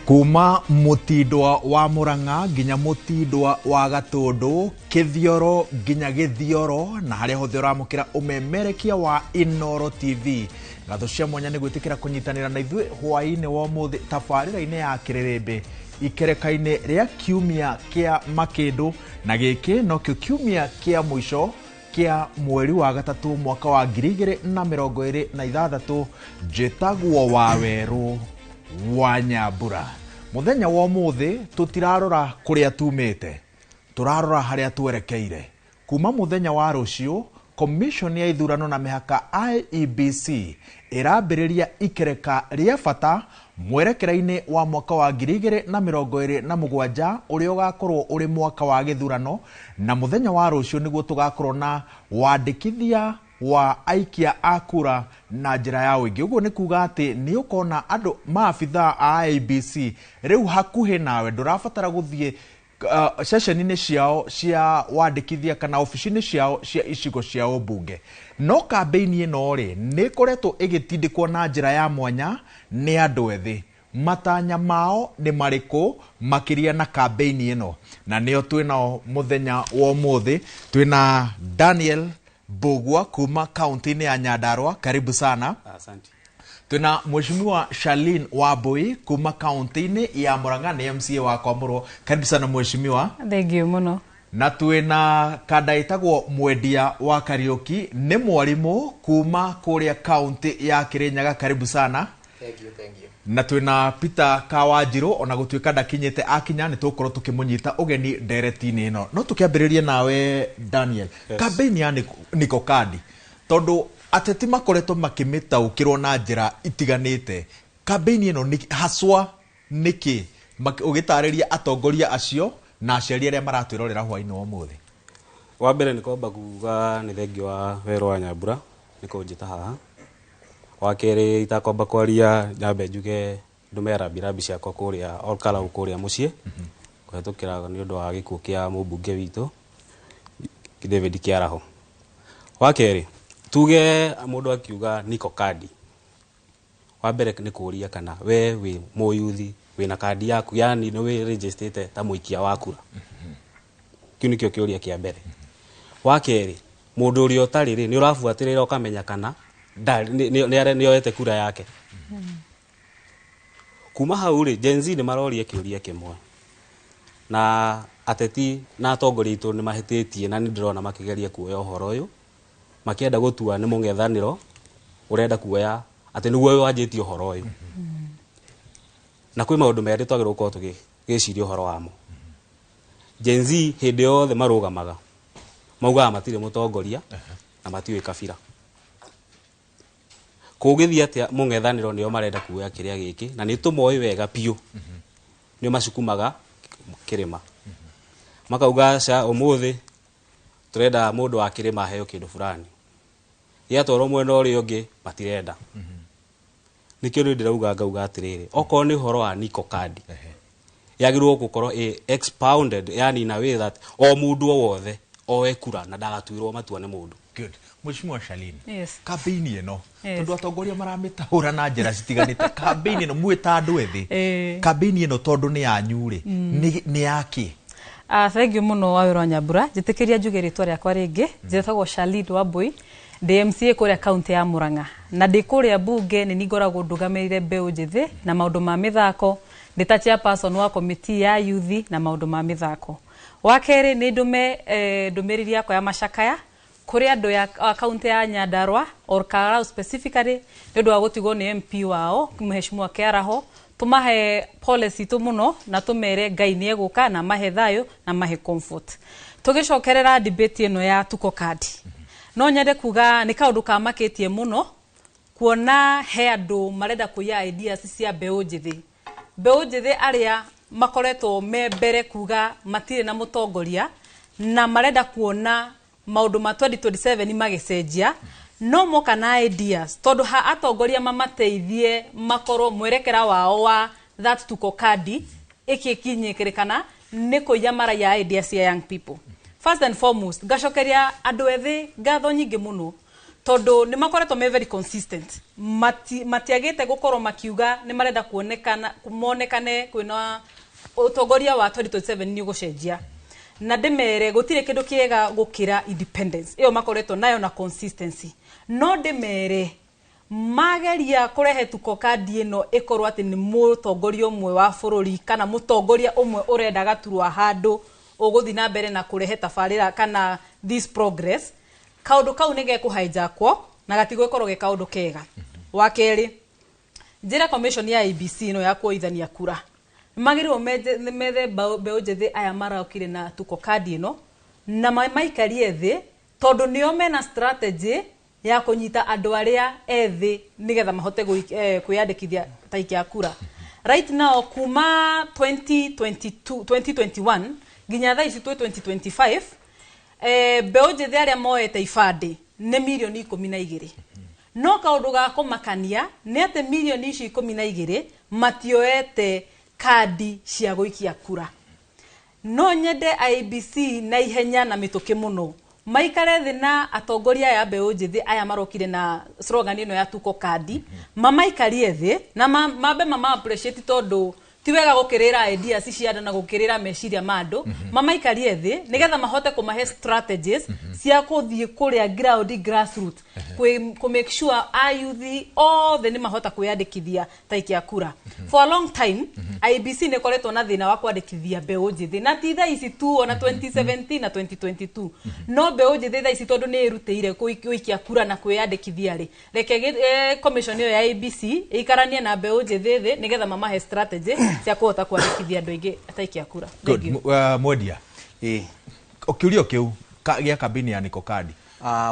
Kuma mutindwa wa Murang'a nginya mutindwa wa Gatundu, Kithioro nginya Githioro, na haria hothe uramukira umemerekia wa Inoro TV. Gatho cia mwanya ni gwitikira kunyitanira na ithuĩ hwaini wa muthi tabarĩra-inĩ ya Kĩrĩrĩmbĩ ikereka-inĩ ria kiumia kia Makindu, na gĩkĩ nokĩo kiumia kia mũico kia mweri wa gatatu mwaka wa 2026. Njĩtagwo Wawerũ wa Nyambura. Muthenya wa muthi tutirarora kuria tumite, turarora haria twerekeire. Kuma muthenya wa rucio Commission ya ithurano na mihaka IEBC irambĩrĩria ikereka ria bata mwerekera-inĩ wa mwaka wa 2027 uria ugakorwo uri mwaka wa githurano, na muthenya wa rucio niguo tugakorwo na wandĩkithia wa aikia a kura na njĩra ya ũingĩ. Ũguo nĩ kuga atĩ nĩ ũkona andũ maabitha a IEBC rĩu hakuhĩ nawe, ndũrabatara gũthiĩ session-inĩ ciao cia wandĩkithia kana ofici-inĩ ciao cia icigo cia ũmbunge. No kambĩini ĩno rĩ nĩ koretwo ĩgĩtindĩkwo na njĩra ya mwanya nĩ andũ ethĩ. Matanya mao nĩ marĩkũ makĩria na kambĩini ĩno? Na nĩo twĩna muthenya wa ũmũthĩ, twĩna Daniel Bogwa kuma kaunti-inĩ ya Nyandarua, karibu sana. Asante. Twina Mheshimiwa Shalin Wambui kuma kaunti-inĩ ya Murang'a, ni MCA wa Kwamũrwo, karibu sana mheshimiwa. Thank you muno. Na twina Kadaitagwo Mwendia wa Kariuki, ni mwarimu kuma kuria kaunti ya Kirinyaga, karibu sana. Thank you. Na twina Peter Kawanjiru, ona gũtuĩka ndakinyĩte akinya nĩ tũkorwo tukĩmũnyita ũgeni ndereti-inĩ ĩno. No tukĩambĩrĩria nawe Daniel, yes. Kambĩini ya Niko Kadi, tondũ ateti makoretwo makĩmĩtaũkĩrwo na njĩra itiganĩte. Kambĩini ĩno haswa nĩkĩ ũgĩtarĩria atongoria acio na aciari arĩa maratwĩrorera hwaĩ-inĩ wa ũmũthĩ? Wa mbere nĩ kwamba kuga nĩ thengi wa Werũ wa Nyambura nĩ kũnjĩta haha. Wa kerĩ itakwamba kwaria nyambe njuge ndume rambirambi ciakwa kũrĩa Electoral kũrĩa mũciĩ kũhetũkĩra nĩ ũndũ wa gĩkuũ kĩa mũmbunge witũ David Kĩaraho. Wa kerĩ tuge mũndũ akiuga Niko Kadi, wa mbere nĩ kũria kana we wĩ mũyuthi wĩna kadi yaku, yani nĩ wĩ registrate ta mũikia wa kura. Kĩu nĩkĩo kĩũria kĩa mbere. Wa kerĩ mũndũ ũrĩa ũtarĩ rĩ nĩ ũrabuatĩrĩra ũkamenya kana nĩ oete kura yake. Kuma hau rĩ Gen Z nĩ maroria kĩũria kĩmwe, na ateti na atongoria aitũ nĩ mahĩtĩtie na nĩ ndĩrona makĩgeria kuoya ũhoro ũyũ makĩenda gũtua nĩ mũng'ethanĩro ũrenda kuoya atĩ nĩguo wanjĩtie ũhoro ũyũ. Na kwĩ maũndũ merĩ twagĩrĩirwo gũkorwo tũgĩciria ũhoro wamo. Gen Z hĩndĩ yothe marũgamaga maugaga matirĩ mũtongoria na matiũĩ kabira. Kũgĩthia atĩa mũng'ethanĩro nĩo marenda kuoya kĩrĩa gĩkĩ na nĩ tũmoĩ wega piũ, nĩo macukumaga kĩrĩma. Makauga ca ũmũthĩ turenda mũndũ wa kĩrĩma aheo kĩndũ fulani, yatwarwo mwena ũrĩa ũngĩ matirenda. Nĩkĩo nĩ ndĩrauga ngauga atĩrĩrĩ, okorwo nĩ ũhoro wa Niko Kadi yagĩrĩirwo gũkorwo expounded, yani in a way that o mũndũ o wothe oe kura na ndagatuĩrwo matua nĩ mũndũ. Good. Mheshimiwa Shalin, Yes. Kambĩini ĩno tondũ atongoria maramĩtahũra na njĩra citiganĩte, kambĩini ĩno mwĩta andũ ethĩ, kambĩini ĩno tondũ nĩ yanyu rĩ nĩ yake? Thank you muno wa Werũ wa Nyambura. Njĩtĩkĩria njuge rĩtwa rĩakwa rĩngĩ, njĩtagwo Shalin Wambui, ndĩ MCA kũrĩa kaunti ya Murang'a, na ndĩ kũrĩa bunge nĩ ngoragwo ndũgamĩrĩire mbeũ njĩthĩ na maũndũ ma mĩthako, ndĩ ta chairperson wa committee ya youth na maũndũ ma mĩthako. Wa kerĩ nĩ ndũmĩrĩri yakwa ya macakaya kuri andũ ya kaunti ya Nyandarua Electoral specifically nĩ ũndũ wa gũtigwo nĩ MP wao Mheshimiwa Kĩaraho. Tumahe policy tu muno na tumere Ngai nĩ egũka na mahe thayũ na mahe comfort. Tũgĩcokerera debate ĩno ya Tuko Kadi, no nyende kuga nĩ kaũndũ kamakĩtie muno kuona he andũ marenda kũiya ideas cia mbeũ njĩthĩ arĩa makoretwo me mbere kuga matirĩ na mũtongoria na marenda kuona maũndũ ma 2027 magĩcenjia, no moka na ideas tondũ ha atongoria mamateithie makorwo mwerekera wao wa that Tuko Kadi ĩkĩkinyĩkĩrĩkana nĩ kũiya maraya ideas cia young people. First and foremost ngacokeria andũ ethĩ ngatho nyingĩ muno tondu ni makoretwo me very consistent matiagite gukorwo makiuga ni marenda kuonekane kwina utongoria wa 2027 ni gucenjia na ndimere gutire kindu kiega gukira independence iyo makoretwo nayo na consistency no ndimere mageria kurehe tuko kadi ino ikorwo ati ni mutongoria umwe wa bururi kana mutongoria umwe urenda gaturwa handu uguthi na mbere na kurehe tafarira kana this progress kaundu kau nige kuhijackwo na gatigwe korwo ge kaundu kega wakeri njira commission ya ABC no ya kuithania kura magirwo methe beũ njĩthĩ aya maraukire na tuko kadi ino na maikarie thi tondu nio mena strategy ya kunyita andu aria ethi nigetha mahote kwiyandikithia taiki ya kura right now kuma 2021 nginya thaa ici 2025 beũ njĩthĩ aria moete ibande nĩ milioni 12 no kaundu ga kumakania nĩ ati milioni ici 12 matioete kadi cia guikia kura no nyende IBC na ihenya na mituki muno maikare thi na atongoria ya beũ njĩthĩ aya marokire na slogan ino ya tuko kadi mamaikarie thi na mabe mama appreciate tondu ti wega gukirira ideas cia na gukirira meciria mandu mamaikarie thi nigetha mahote kumahe strategies cia kuthie kuria ground grassroots ku make sure ayuthi all the ni mahota kuyandikithia taiki ya kura for a long time IBC ne koretwo na thina wa kwandikithia beũ njĩthĩ na ti thaa ici tu ona 2017 na 2022 no beũ njĩthĩ thaa ici tondu ni irutĩire kuikia kura na kwiyandikithia ri reke commission yo ya IBC ikaranie na beũ njĩthĩ thi nigetha mamahe strategy cia kuhota kwandikithia andu aingi ataikia kura. Good. Mwendia okiurio kiu gia kambini ya Niko Kadi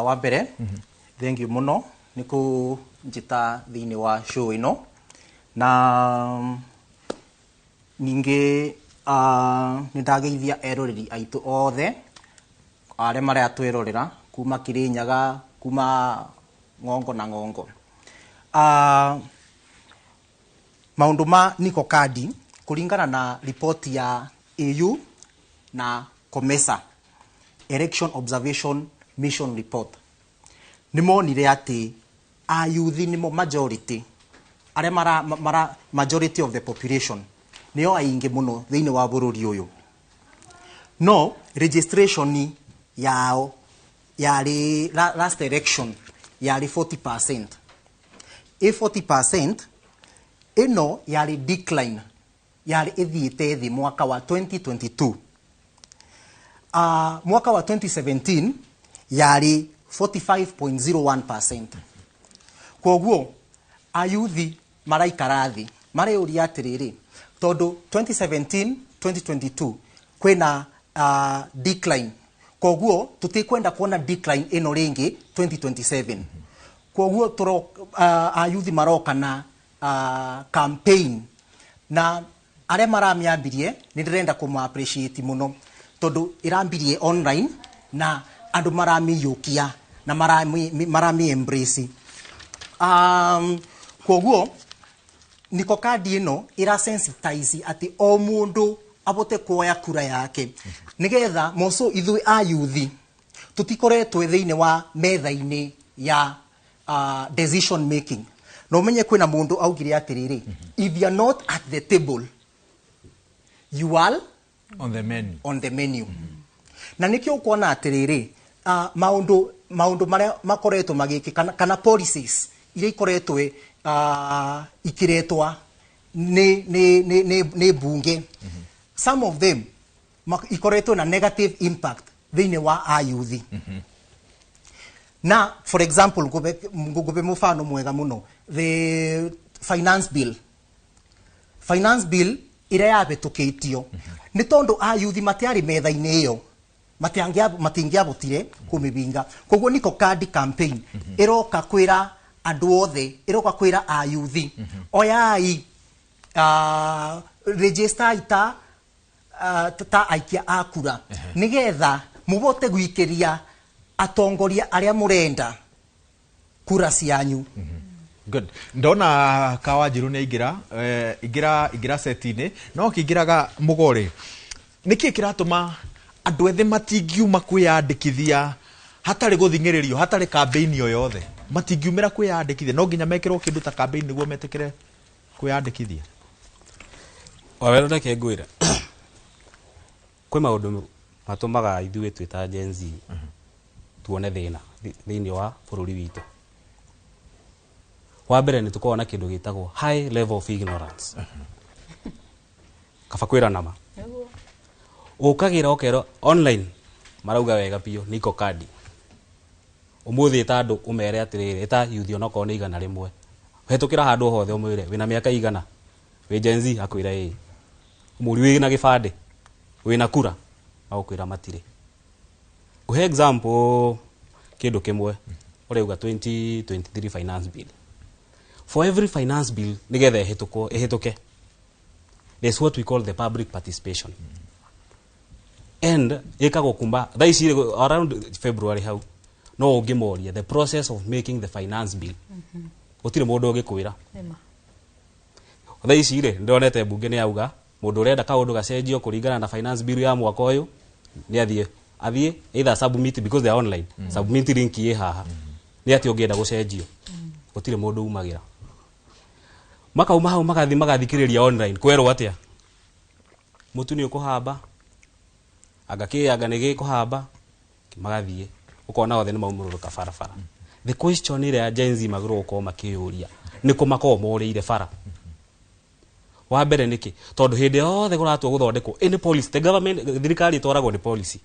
wa mbere thank you muno niku njita thiini wa show ino na ninge nindageithia eroreri aitu othe are mare atwirorera kuma Kirinyaga kuma Ngongo na Ngongo maundu ma Niko Kadi kulingana na ripoti ya EU na COMESA Election Observation Mission Report nimonire ati ayuthi nimo majority are mara majority of the population niyo aingi muno thiini wa bururi uyu no registration yao yari last election yari 40%. 40% ino yari decline yari ithiite thi mwaka wa 2022 mwaka wa 2017 yari 45.01%. Koguo ayuthi maraikarathi mareuria atiriri tondu 2017 2022 kwina decline koguo tutikwenda kuona decline ino ringi 2027 koguo ayuthi maroka na campaign na are maramiambirie ni ndirenda kuma appreciate muno tondu irambirie online na andu maramiyukia na marami embrace koguo Niko Kadi ino ira sensitize ati o mundu abote kuoya kura yake nigetha moso ithui ayuthi tutikoretwe thiini wa metha-ini ya decision making no menye kwina mundu augire atiriri if you are not at the table you are on the menu na nikyo kuona atiriri maundu maria makoretwo magiki kana policies iria ikoretwe ikiretwa ne bunge some of them ikoretwo na negative impact thiini wa ayuthi na for example ngube mufano mwega muno the finance bill ira yabetukitio ni tondu ayuthi matiari metha-ini iyo matingiabotire kumibinga koguo Niko Kadi campaign iroka kwira andu othe iroka kwira ayuthi oyai register ita ta aikia akura nigetha mubote guikiria atongoria aria murenda kura cianyu. Good. Ndona Kawanjiru ni igira setine no kingiraga mugore niki kiratuma andu ethe matingiuma kwiyandikithia hatarĩ gũthingĩrĩrio hatarĩ kambĩini o yothe matingiumĩra kwĩyandĩkithia no nginya mekĩrwo kĩndũ ta kambĩini nĩguo metĩkĩre kwĩyandĩkithia wawerũ reke ngwĩre kwĩ maũndũ matũmaga ithuĩ twĩta Gen Z tuone thĩna thĩinĩ wa bũrũri witũ wa mbere nĩ tũkoragwo na kĩndũ gĩtagwo high level of ignorance kaba kwĩra nama ũkagĩra okero online marauga wega biũ Niko Kadi ũmũthĩ ta andũ ũmere atĩrĩrĩ ta youth onokorwo nĩ igana rĩmwe hetũkĩra handũ hothe ũmwĩre wĩna mĩaka igana wĩ Gen Z akwĩra ĩ mũri wĩna gĩbandĩ wĩna kura agũkwĩra matirĩ nguhe example kĩndũ kĩmwe ũrauga 2023 finance bill for every finance bill nĩgetha ĩhĩtũke there's what we call the public participation and ĩkagwo kumba thaa ici around February hau no ũngĩmoria the process of making the finance bill gũtirĩ mũndũ ũngĩkwĩra thaa ici rĩ ndonete mbunge nĩ yauga mũndũ ũrenda kaũndũ gacenjio kũringana na finance bill ya mwaka ũyũ nĩ athiĩ either submit because they are online submit link ĩ haha nĩ atĩ ũngĩenda gũcenjio gũtirĩ mũndũ umagĩra makauma hau magathikĩrĩria online kwerwo atĩa mũtu nĩ ũkũhamba agakĩanga nĩ gĩkũhamba magathiĩ ũkona othe nĩ maumũrũrũka barabara the question ĩrĩa Gen Z magĩrĩirwo gũkorwo makĩyũria nĩ kũ makorwo morĩire bara wa mbere nĩkĩ tondũ hĩndĩ yothe kũratua gũthondekwo any policy the government thirikari ĩtwaragwo nĩ policy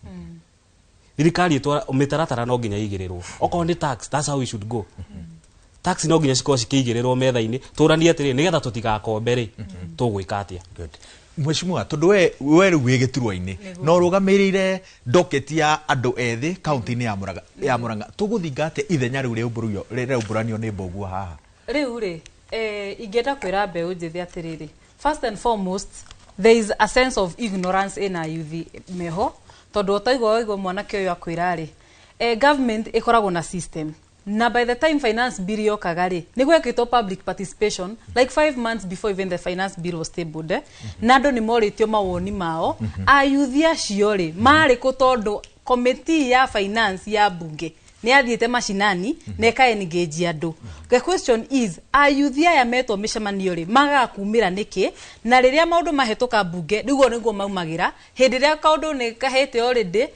thirikari mĩtaratara no nginya igĩrĩrwo okorwo nĩ tax that's how we should go tax no nginya cikorwo cikĩigĩrĩrwo metha-inĩ tũranie atĩrĩ nĩgetha tũtigakombe rĩ tũgwĩka atĩa Mheshimiwa tondu we rĩu wĩ gĩturwa-inĩ no rũgamĩrĩire ndoketi ya andũ ethĩ kaunti-inĩ ya Murang'a tũgũthinga atĩ ithenya rĩu rĩraumburanio nĩ mbũguo haha rĩu rĩ ingĩenda kwĩra mbeũ njĩthĩ atĩrĩrĩ first and foremost there is a sense of ignorance in our youth meho tondu otaigwa mwanake ũyũ akwĩra rĩ government ĩkoragwo na system na by the time finance bill yokaga rĩ nĩ gwekĩtwo public participation like 5 months before even the finance bill was tabled na andũ nĩ morĩtio mawoni mao ayuthi acio rĩ marĩ kũ tondũ committee ya finance ya bunge nĩ athiĩte mashinani na eka-engage andũ the question is ayuthi aya metwo mĩcemanio rĩ magakumĩra nĩkĩ na rĩrĩa maũndũ mahetũka bunge nĩguo maumagĩra hĩndĩ ĩrĩa kaũndũ nĩ kahĩte already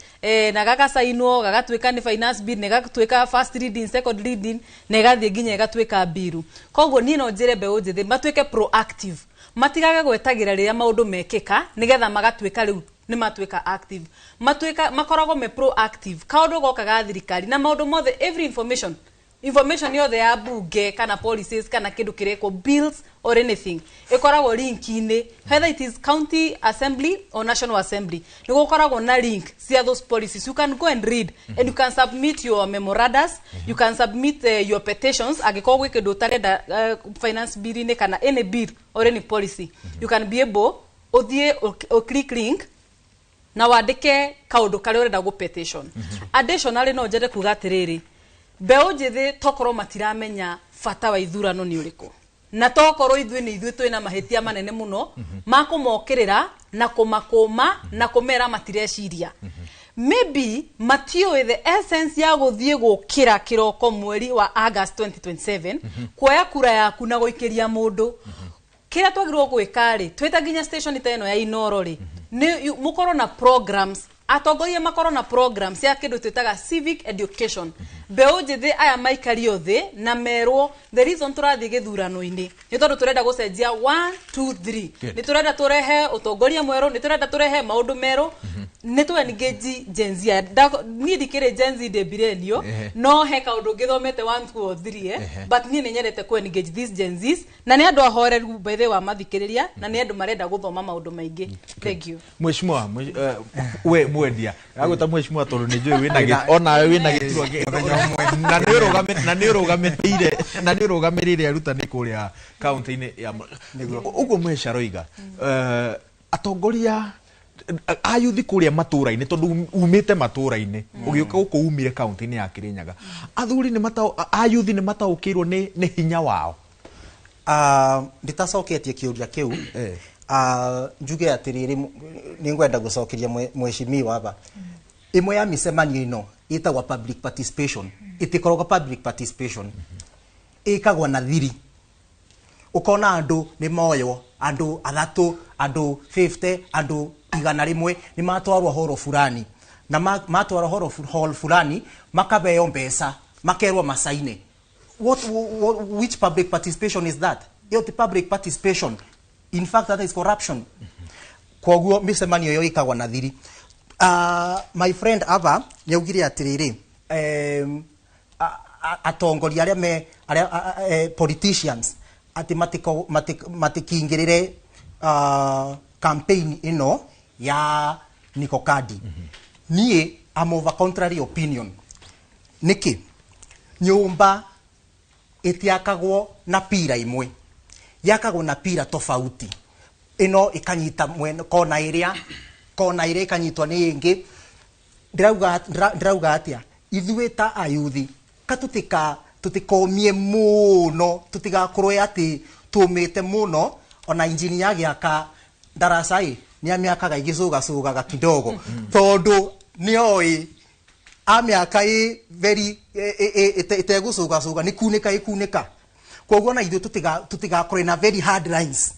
na gagacainwo gagatuĩka nĩ finance bill na gagatuĩka first reading second reading na ĩgathiĩ nginya ĩgatuĩka bill koguo niĩ no njĩre mbeũ njĩthĩ matuĩke proactive matigage gwetagĩra rĩrĩa maũndũ mekĩka nĩgetha magatuĩka rĩu nĩ matuĩka active makoragwo me proactive kaũndũ goka ga thirikari na maũndũ mothe every information yothe ya bunge kana policies kana kĩndũ kĩrekwo bills or anything ĩkoragwo link-inĩ whether it is county assembly or national assembly nĩ gũkoragwo na link cia those policies you can go and read and you can submit your memorandas you can submit your petitions angĩkorwo gwĩ kĩndũ ũtarenda finance bill-inĩ kana any bill or any policy you can be able ũthiĩ click link na wandĩke kaũndũ karĩa ũrenda gũ petition additionally no njende kuga atĩrĩrĩ mbeũ njĩthĩ tokorwo matiramenya bata wa ithurano nĩ ũrĩkũ na tokorwo ithuĩ twĩna mahĩtia manene mũno makũmokĩrĩra na kũmakũma na kũmera matireciria maybe matiũĩ the essence ya gũthiĩ gũkĩra kĩroko mweri wa August 2027 kuoya kura yaku na gũikĩria mũndũ kĩrĩa twagĩrĩirwo gwĩka rĩ twĩta nginya station ta ĩno ya Inoro rĩ mũkorwo na programs atongoria makorwo na programs ya kĩndũ twĩtaga civic education mbeũ njĩthĩ aya maikario thĩ na merwo the reason tũrathiĩ gĩthurano-inĩ nĩ tondũ tũrenda gũcenjia 1 2 3 nĩ tũrenda tũrehe ũtongoria mwerũ nĩ tũrenda tũrehe maũndũ merũ nĩ tũengage Gen Z niĩ ndikĩrĩ Gen Z ndĩmbirenio no he kaũndũ ngĩthomete 1 2 or 3 but niĩ nĩ nyendete kũengage these Gen Zs na nĩ andũ ahoreru by the way mathikĩrĩria na nĩ andũ marenda gũthoma maũndũ maingĩ thank you Mheshimiwa we mwendia agwĩta Mheshimiwa tondũ nĩ njũĩ wĩna ona wĩna gĩturwa na nĩ ũrũgamĩrĩire arutani kũrĩa kaunti-inĩ ya ũguo Mheshimiwa Roiga atongoria ayuthi kũrĩa matũra-inĩ tondũ umĩte matũra-inĩ ũgĩũka gũkũ umire kaunti-inĩ ya Kĩrĩnyaga athuri ayuthi nĩ mataũkĩirwo nĩ hinya wao nditacoketie kĩũria kĩu njuge atĩrĩrĩ nĩ ngwenda gũcokeria mheshimiwa aba imwe ya mĩcemanio ĩno itagwa public participation itikoroga public participation ikagwa na thiri ukona andu ni moyo andu athatu andu 50 andu 100 ni matwarwa horo fulani na matwarwa horo fulani makabeo mbeca makerwa masaine which public participation is that? The public participation in fact that is corruption. Koguo micemanio yo ikagwa na thiri. My friend ava nyaugire atiriri atongoria aria politicians ati matikingirire campaign ino ya Niko Kadi. Nie am of a contrary opinion. Niki nyumba itiakagwo na pira imwe yakagwo na pira tofauti ino ikanyita kona iria ikanyitwa ni ingi ndirauga atia ithuĩ ta ayuthi tutikomie muno tutigakorwe ati tumite muno ona injini ya giaka darasa ni amiakaga igicugacugaga kidogo tondu nioi amiaka very itegucugacuga ni kunika koguo na ithuĩ tutigakorwe na very hard lines.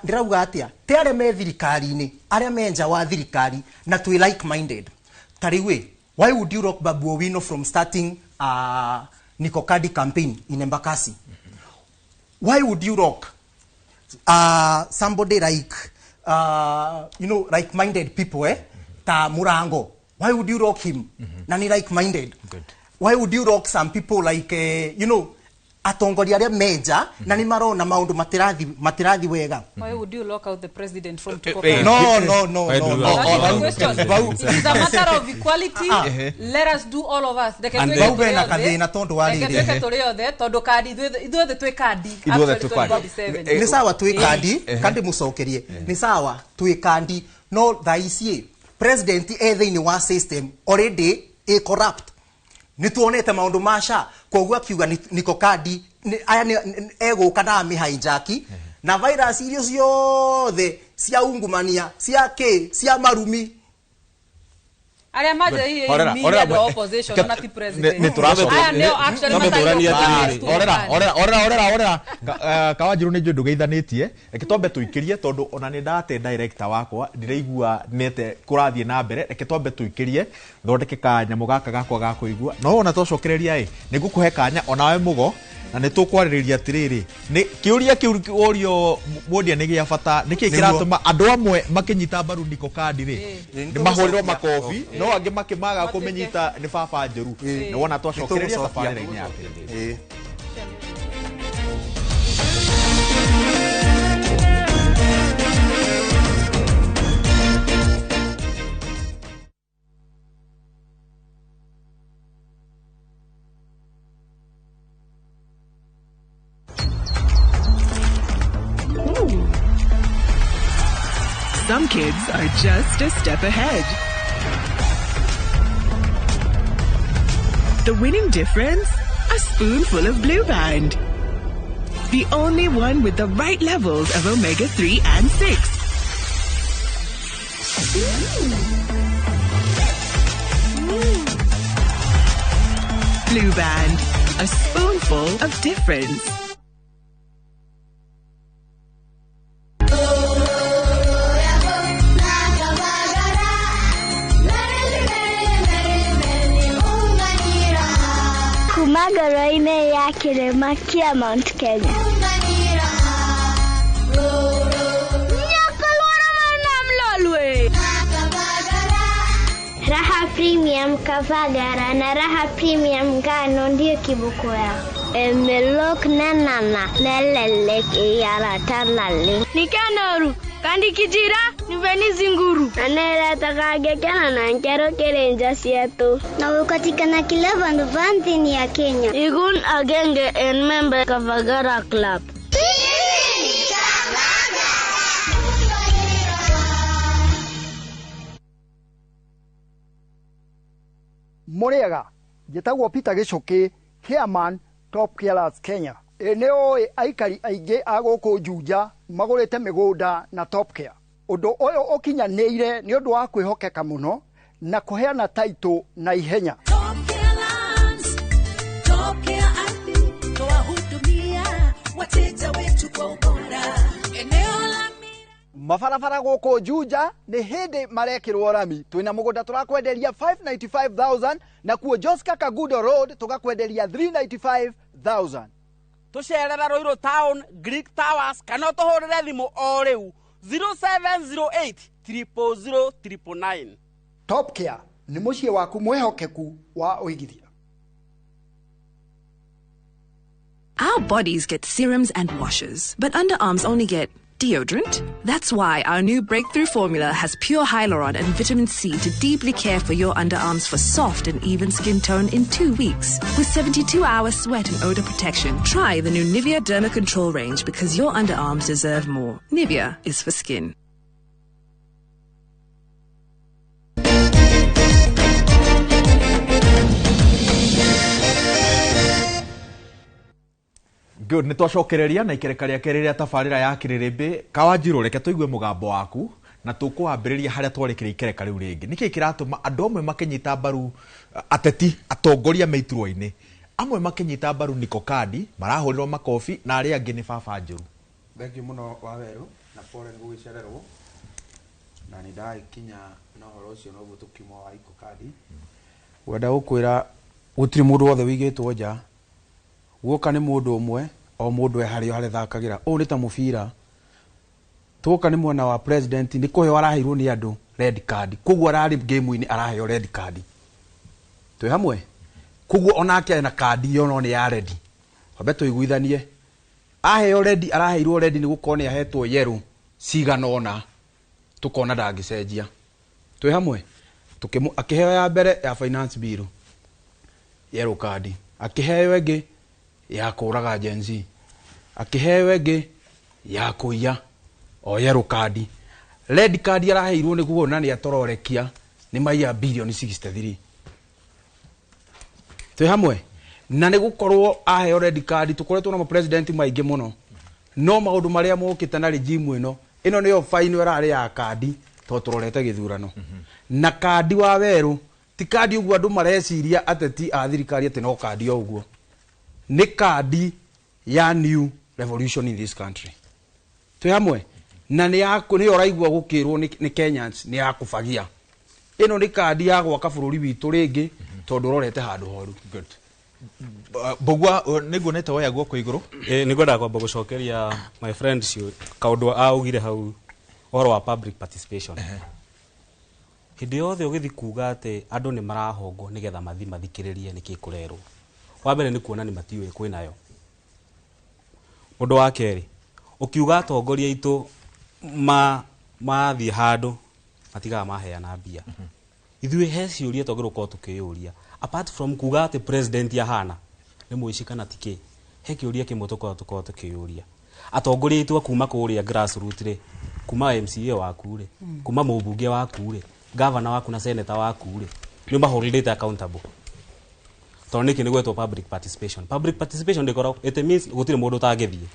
Ndirauga atia te aria me thirikari-ini aria me nja wa thirikari na twi like minded tariwe why would you rock Babu Owino from starting Niko Kadi campaign in Embakasi? Why would you rock somebody like like minded people ta Murango? Why would you rock him? Nani like minded? Good. Why would you rock some people like atongoria aria meja na ni marona maundu matirathi wega? Why would you lock out the president from No. It is a matter of equality. Let us do all of us. Baubena kathina tondu warire tondu Kadi ithuothe twi Kadi ni sawa twi Kadi kandi mucokerie ni sawa twi Kadi no thaicie president thiini wa system already corrupt ni tuonete maundu masha koguo akiuga Niko Kadi aya eguka na mihaijaki na virus irio ciothe cia ungumania cia marumi aria maje hii media the opposition na ti president ni turacoka aya neo action orera kawanjiru ni njundu geithanitie reke tombe tuikirie tondu ona ni ndate director wakwa ndiraigua nete kurathie na mbere reke tombe tuikirie thondeke kanyamu gaka gakwa ga kuigua no ona tocokereria ni ngukuhe kanya onawe mugo na ni tukwariria atiriri ni kiuria kiurio mundia ni gia bata niki kiratuma andu amwe makinyita mbaru Niko Kadi ri ni mahurirwo makofi no angi makimaga kumenyita ni baba njeru ni wona twacokereria tabarira-ini yake. Some kids are just a step ahead. The winning difference? A spoonful of Blue Band. The only one with the right levels of omega-3 and 6. Blue Band. A spoonful of difference. Magaraine ya kirema kia Mount Kenya. Raha Premium Kavagara na Raha Premium Ngano ndio kibuko yao. Emelok na nana nelele kiyara tanale. Nikanoru kandi kijira niveni zinguru. Anera takagekana na nkero kerenja sietu. Na ukatikana kileva nduvantini ya Kenya. Igun agenge en member Kavagara Club. Muriega, jetagwo Peter Gicuki, Chairman Top Carers Kenya. Eneo aikari aige agoko Juja magurite migunda na Top Care. Undu uyu ukinyanire ni undu wa kwihokeka muno na kuheana title na ihenya. Mabarabara goko Juja ni hindi marekirwo rami. Twina mugunda turakwenderia 595,000 na kuo Joska Kagudo Road tugakwenderia 395,000. Tucerera Roiro Town, Greek Towers, kana tuhurire thimu o riu 0708 000 999. Top Care ni mucie waku mwehokeku wa uigithia. Our bodies get serums and washes, but underarms only get deodorant. That's why our new breakthrough formula has pure hyaluron and vitamin C to deeply care for your underarms for soft and even skin tone in 2 weeks. With 72-hour sweat and odor protection, try the new Nivea Derma Control range because your underarms deserve more. Nivea is for skin. Good, nĩ twacokereria na ikereka rĩa kerĩ rĩa tabarĩra ya Kĩrĩrĩmbĩ. Kawanjirũ, reke tũigue mũgambo waku na tũkũambĩrĩria harĩa twarĩkĩra ikereka rĩu rĩngĩ. Nĩkĩ kĩratũma andũ amwe makĩnyita mbaru ateti atongoria meiturwa-inĩ, amwe makĩnyita mbaru Niko Kadi, marahũrĩrwo makobi na arĩa angĩ nĩ baba njũru. Thengiũ mũno Wawerũ na pole nĩ gũgĩcererwo na nĩ ndagĩkinya na ũhoro ũcio noguo tũkiuma wa Niko Kadi. Wenda gũkwĩra gũtirĩ mũndũ wothe wĩigĩtwo nja, guoka nĩ mũndũ ũmwe, o mũndũ harĩa harĩa thakagĩra. Ũũ nĩ ta mũbira, tuoka nĩ mwena wa president, nĩ kũheo araheirwo nĩ andũ red card, koguo ararĩ game-inĩ araheo red card. Twĩ hamwe, koguo onake na kadi yo no nĩ ya red. Wambe tũiguithanie, aheo red, araheirwo red nĩ gũkorwo nĩ ahetwo yellow cigana ona, tukona ndangĩcenjia. Twĩ hamwe, akĩheo ya mbere ya finance bill yellow card, akĩheo ĩngĩ ya kũraga Gen Z, akĩheo ĩngĩ ya kũiya o yellow card. Red card araheirwo nĩ kuona nĩ atororekia nĩ maiya bilioni 63. Twĩ hamwe, na nĩ gũkorwo aheo red card tũkoretwo na president maingĩ mũno, no maũndũ marĩa mokĩte na regime ĩno nĩyo fine ĩrarĩ ya kadi to tũrorete gĩthurano. Na kadi wa Werũ ti kadi ũguo andũ mareciria ateti a thirikari atĩ no kadi o ũguo, ni kadi ya new revolution in this country. Twĩ hamwe, na nĩ ũraigua gũkĩrwo nĩ Kenyans nĩ ya kũbagia. Ĩno nĩ kadi ya gwaka bũrũri witũ rĩngĩ tondũ ũrorete handũ horu. Good. Bogwa nĩguonete woya guoko igũrũ. Nĩngwenda kwamba gũcokeria my friend cio kaũndũ augire hau ũhoro wa public participation. Hĩndĩ yothe ũgĩthi kuga atĩ andũ nĩ marahongwo nĩgetha mathikĩrĩrie nĩkĩ kũrerwo, wa mbere nĩ kuona nĩ matiũĩ kwĩnayo. Ũndũ wa kerĩ, ũkiuga atongoria aitũ mathiĩ handũ matigaga maheana mbia. Ithuĩ he ciũria tũgĩrĩirwo gũkorwo tũkĩyũria, apart from kuga atĩ president ahana nĩ mũici kana tikĩ, he kĩũria kĩmwe tũkorwo tũkĩyũria. Atongoria aitũ kuma kũrĩa grassroots rĩ, kuma MCA waku rĩ, kuma mũmbunge waku rĩ, governor waku na senator waku rĩ, nĩ mahũrĩrĩte accountable. Tondũ nĩkĩ nĩ gwetwo public participation. Public participation ndĩkoragwo, it means gũtirĩ mũndũ ũtangĩthiĩ.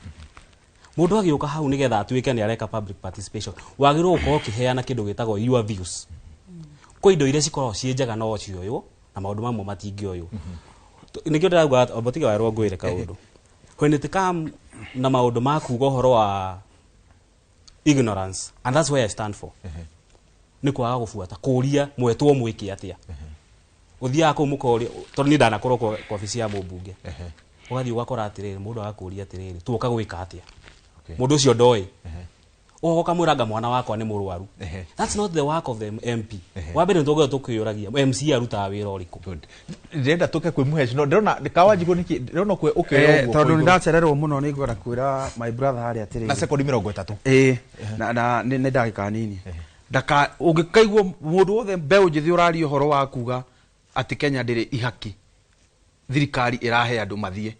Mũndũ agĩũka hau nĩgetha atuĩke nĩ areka public participation, wagĩrĩirwo gũkorwo ũkĩheana kĩndũ gĩtagwo your views. Kwĩ indo iria cikoragwo ciĩ njega no cioywo na maũndũ mamwe matingĩoywo. Nĩkĩo ndĩrauga Obotiga Werũ ngwĩre kaũndũ. When it come na maũndũ ma kuga ũhoro wa ignorance, and that's where I stand for. Nĩ kwaga gũbuata kũria mwetwo mwĩke atĩa. Ũthiaga kũu mũkoria tondũ nĩ ndanakorwo kwa ofisi ya mũmbunge. Ũgathiĩ ũgakora atĩrĩrĩ, mũndũ agakũria atĩrĩrĩ, tuoka gwĩka atĩa. Mũndũ ũcio ndoĩ. Ũgoka mwĩranga mwana wakwa nĩ mũrwaru. That's not the work of the MP. Wa mbere nĩtũgĩrĩirwo tũkĩyũragia MC arutaga wĩra ũrĩkũ. Ndĩrenda tũke kwĩmuhe no ndĩrona Kawanjirũ nĩkĩ ndĩrona ũkĩoya ũguo. Tondũ nĩndacererwo mũno nĩ ngwenda kwĩra my brother harĩa atĩrĩrĩ. Na sekondi 30. Na nĩ ndagĩka nini. Ndaka ũngĩkaigua mũndũ wothe mbeũ njĩthĩ ũraria ũhoro wa kuga atĩ Kenya ndĩrĩ ihaki, thirikari ĩrahe andũ mathiĩ,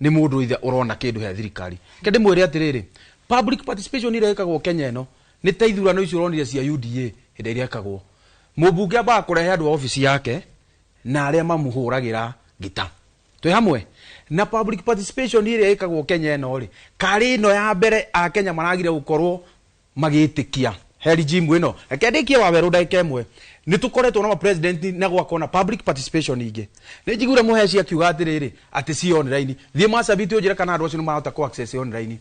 nĩ mũndũ ithe ũrona kĩndũ he thirikari. Kĩndĩ mwĩre atĩrĩrĩ, public participation ĩrĩa ĩkagwo Kenya ĩno nĩ ta ithurano icio ũronire cia UDA hĩndĩ ĩrĩa ĩkagwo. Mũmbunge ambaga kũrehe andũ a ofici yake na arĩa mamũhũragĩra ngita. Twĩ hamwe, na public participation ĩrĩa ĩkagwo Kenya ĩno rĩ, karĩ ĩno ya mbere a Kenya maragire gũkorwo magĩtĩkia heri jimu ino reke ndikie Waweru ndagika imwe ni tukoretwo na president na gwakona public participation ingi ni njigure muheci akiuga atiriri ati si online thie macabiti unjira kana andu acio ni mahota ku access online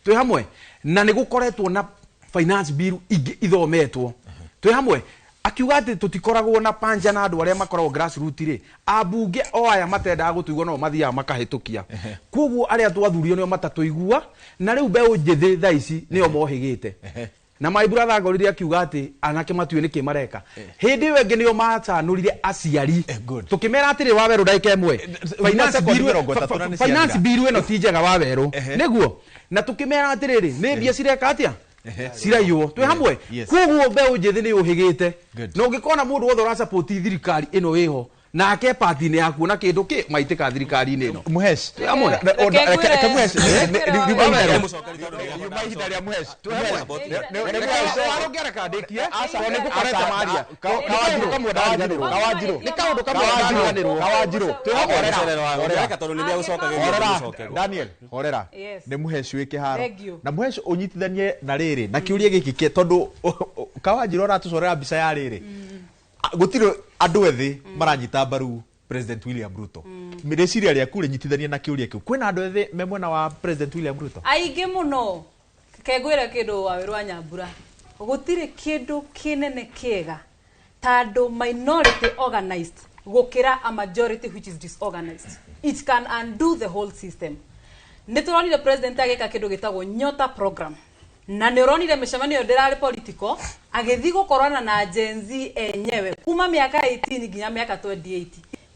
twi hamwe na ni gukoretwo na finance bill ingi ithometwo twi hamwe akiuga ati tutikoragwo na panja na andu aria makoragwo grassroots ri abunge o aya matenda gutuigwo no mathia makahitukia koguo aria twathurio nio matatuigua na riu mbeu njithi thaa ici nio mohigite na my brother ngorire akiuga ati anake matuye niki mareka hindi yo ngi nio matanurire aciari tukimera atiri Waweru ndagika imwe finance bill eno ti njega Waweru niguo na tukimera atiriri ni mbia cireka atia ciraiyo twi hamwe koguo mbeu njithi ni uhigite no ngikona mundu wothe ura support thirikari ino iho nake party ni yakuona kindu ki maitika thirikari ni ino muhesh amwe muhesh yumahindaria muhesh arongera kandikie asa ni gukoreta maria kawanjiru ni kaundu kawanjiru reka tondu ni gucoka Daniel horera ni muhesh wi kiharo na muhesh unyitithanie na riri na kiuria giki ke tondu kawanjiru ratucorera mbica ya riri gutiro andu ethi maranyita mbaru President William Ruto mireciria ria kure nyitithania na kiuria kiu kwina andu ethi memwena wa President William Ruto aingi muno kegwira kindu Waweru wa Nyambura gutire kindu kinene kiega tando minority organized gukira a majority which is disorganized it can undo the whole system nituronire president agika kindu gitagwo nyota program na neuronire mishamanio ndirari political agithi gukorana na Gen Z enyewe kuma miaka 18 nginya miaka 28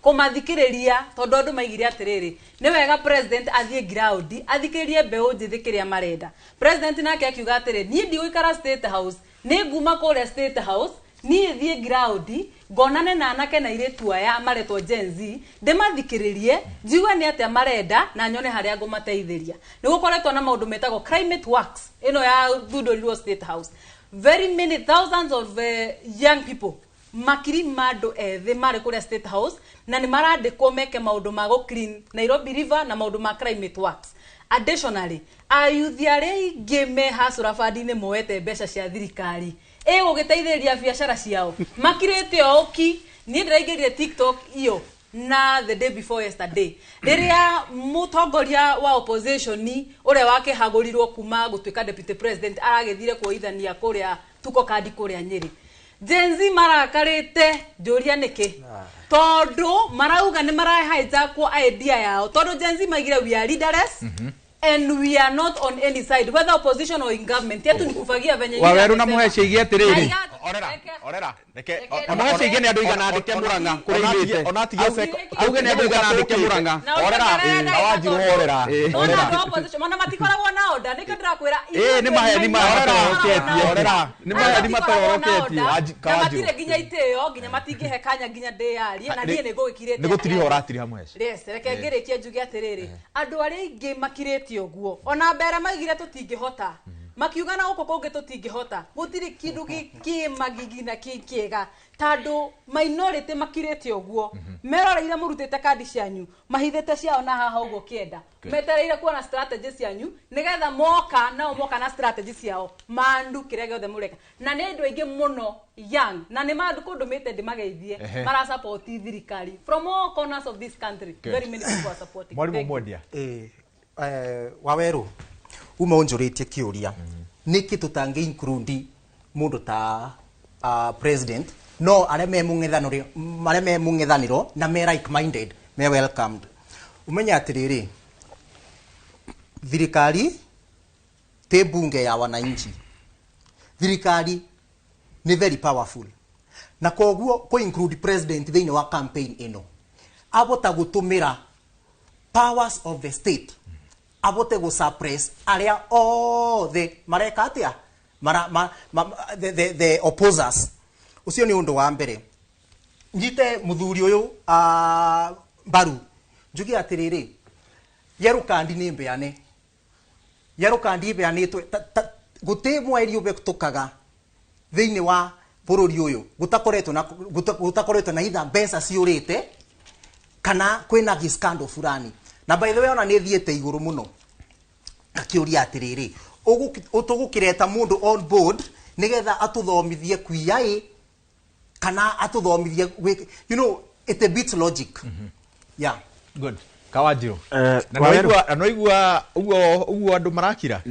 kumathikiriria tondu andu maigire atiriri ni wega president athie ground athikiririe mbeu njithi kiria marenda president nake akiuga atiri ni ndi guikara state house ni nguma kule state house ni thie ground gonane na anake na iretu aya maretwo Gen Z ndemathikiririe njigwe ni atia marenda na nyone haria ngumateithiria ni gukoretwo na maundu metagwo climate works ino ya thudorirwo state house very many thousands of young people makiri mado ethi mari kuria state house na ni marandikwo meke maundu ma go clean Nairobi river na maundu ma climate works additionally ayuthi aria ingi me hasura fadine moete mbeca cia thirikari gugiteithĩrĩria biacara ciao makirĩte oki ni ndĩraingĩrire TikTok iyo na the day before yesterday riria mutongoria wa opposition uria wake hagurirwo kuma gutuika deputy president aragethire kuithania kuria tuko Kadi kuria Nyeri Gen Z marakarite njuria niki tondu marauga ni marahijackwo idea yao tondu Gen Z maigire we are leaderless and we are not on any side whether opposition or in government yetu nikufagia venye Waweru na muheshi igie atiriri orera reke muheshi igie ni andu igana andike Murang'a kureithite auge ni andu igana andike Murang'a kawanjiru horera ona opposition mona matikoragwo na order nika ndirakwira ni maheni matoroketie orera ni maheni matoroketie kawanjiru ginya iteo ginya matingihe kanya ginya ndiarie na nie nigukirite ni gutiri horatiri hamwe yes reke ngirikie njuge atiriri andu aria ingi makirite oguo ona mbere maigire tutingihota makiuga na guko kungi tutingihota gutiri kindu kimagigi na kikiega tando minority makirite oguo meroreire murutite kadi cianyu mahithite ciao na haha uguo kienda metereire kuona strategy cianyu nigetha moka na strategy ciao mandu kirege othe mureka na ni ndu ingi muno young na ni mandu kundumite ndimageithie mara support thirikari from all corners of this country very many people are supporting mwalimu Mwendia Waweru uma unjuritie kiuria niki tutange include mundu ta president no are me mung'ethaniro na me like minded me welcomed umenya atiriri thirikari te bunge ya wananchi thirikari ni very powerful na koguo ko include president thini wa campaign ino abota gutumira powers of the state abote go suppress aria all the mareka atia the opposers ucio ni undu wa mbere njite muthuri uyu baru njugi atiriri yeru kandi ni mbeane yeru kandi beanitwe guti mweri ube kutukaga thini wa bururi uyu gutakoretwo na itha mbeca ciurite kana kwina giskando fulani na by the way ona ni thiete iguru muno akiuria atiriri utugukireta mundu on board nigetha atuthomithie kuiai kana atuthomithie it a bit logic. Yeah, good. Kawajiro. Na noigua uguo andu marakira.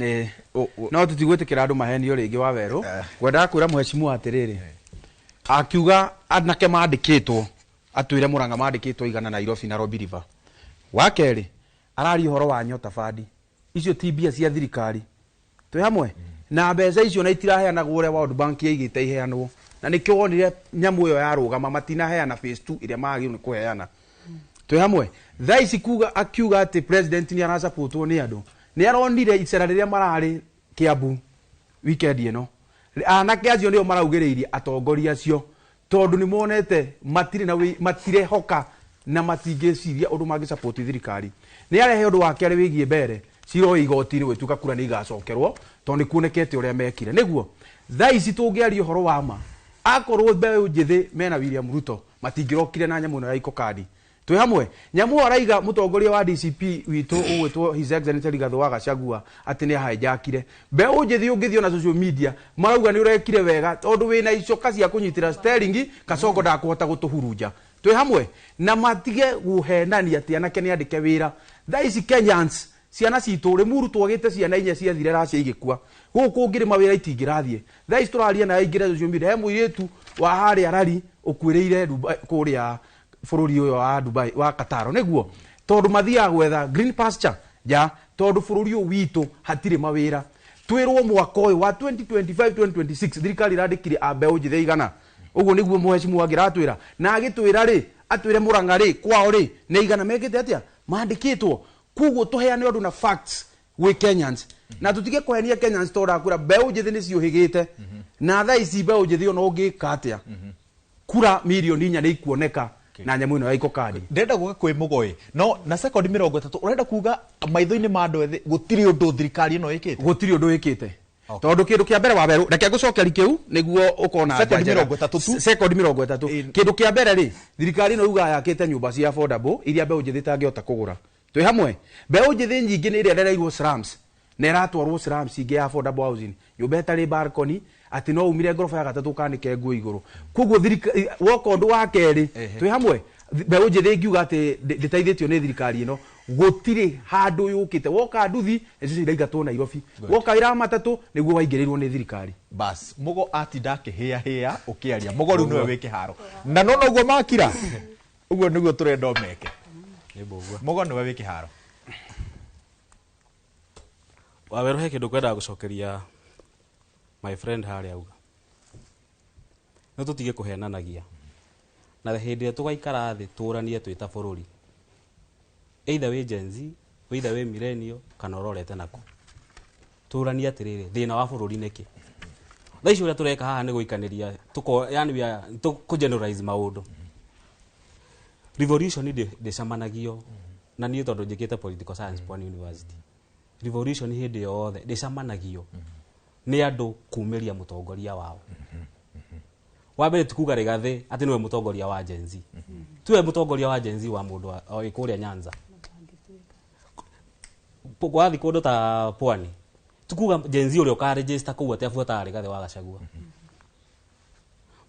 No tutigwitikira andu mahenio ringi wa weru. Ngwenda kwira muheshimiwa atiriri. Akiuga anake mandikitwo atwire Murang'a mandikitwo igana Nairobi na Robi River. Wakeri arari horo wa nyota fadi. Icio tibia cia thirikari. Twi hamwe na mbeca icio na itiraheanagwo uria World Bank yaigite iheanwo. Na nikio wonire nyamu iyo yarugama matinaheana phase 2 iria magirwo ni kuheana. Twi hamwe thaici kuga akiuga ati president ni arasupportwo ni andu ni aronire icera riria marari Kiambu weekend ino anake acio nio maraugiriirie atongoria acio tondu ni monete matire hoka na matingiciria undu mangi support thirikari ni arehe undu wake ari wigie mbere ciro igoti ni gwetuka kura ni igacokerwo tondu kuonekete uria mekire niguo thaici tungiaria horo wa ma akorwo mbeũ njithi mena William Ruto matingirokire na nyamu na iko Kadi. Twi hamwe nyamu araiga mutongoria wa DCP witu ugwitwo His Excellency Rigathi wa Gachagua ati ni hijackire mbeũ njithi ungithio na social media marauga ni urekire wega tondu wina icoka cia kunyitira sterling Kasongo ndakuhota gutuhuruja. Twi hamwe na matige guhenania ati anake ni andike wira thaici Kenyans ciana citu rimuru twagite ciana inya cia thire racia igikua guku ngire mawira itingirathie thaici turaria na ingire social media he muiretu wa hari arari ukwireire kuria bururi uyo wa Dubai wa Qatar niguo tondu mathia gwetha green pasture ja tondu bururi uyu witu hatire mawira twirwo mwaka uyu wa 2025 2026 thirikari irandikire ambeu njithe igana uguo niguo muheshimiwa agiratwira na agitwira ri atwire Murang'a ri kwao ri ne igana mekite atia mandikitwo kuguo tuheane undu na facts we Kenyans na tutige kuhenia Kenyans tora kura mbeu njithi ni ciuhigite na thaici mbeu njithi ono ngika atia kura milioni 4 ni ikuoneka na nyamu ino iko Kadi ndenda guka kwi mugoi no na second 30 urenda kuga maitho-ini ma andu ethi gutiri undu thirikari ino ikite gutiri undu ikite tondu kindu kia mbere wa beru reke gucokeri kiu niguo ukona second 30 second 30 kindu kia mbere ri thirikari ino uga yakite nyumba cia affordable iria mbeu njithi tangihota kugura. Twi hamwe mbeu njithi nyingi ni iria ndereirwo slums na iratwarwo slums ingi affordable housing nyumba etari balcony ati no umire ngorofa ya gatatu kanike nguo iguru kuguo thirikari wokondu wa keri. Twi hamwe mbeu njithi ngiuga ati nditaithitio ni thirikari ino gutiri handu yukite woka nduthi ezo iraingatwo Nairobi woka ira matatu niguo waingirirwo ni thirikari bas mugo ati ndakihia ukiaria mugo riu niwe wiki haro na no noguo makira uguo niguo turenda meke mugo niwe wiki haro waweru he kindu kwenda gucokeria my friend hari auga no tutige kuhenanagia na hindi tugaikara thi turanie twita bururi either we Gen Z either we millennial kana urorete nako turanie atiriri thina wa bururi niki thaici uria tureka haha ni guikaniria tuko yani ku generalize maundu revolution de samanagio na ni tondu njikite political science Pwani University revolution hindi yothe de samanagio ni andu kuumiria mutongoria wao wa mbere tikuga Rigathi ati niwe mutongoria wa Gen Z tuwe mutongoria wa Gen Z wa mundu o ikuria Nyanza gwathi kundu ta Pwani tukuga Gen Z uria uka register kuwa ati afuata Rigathi wa Gachagua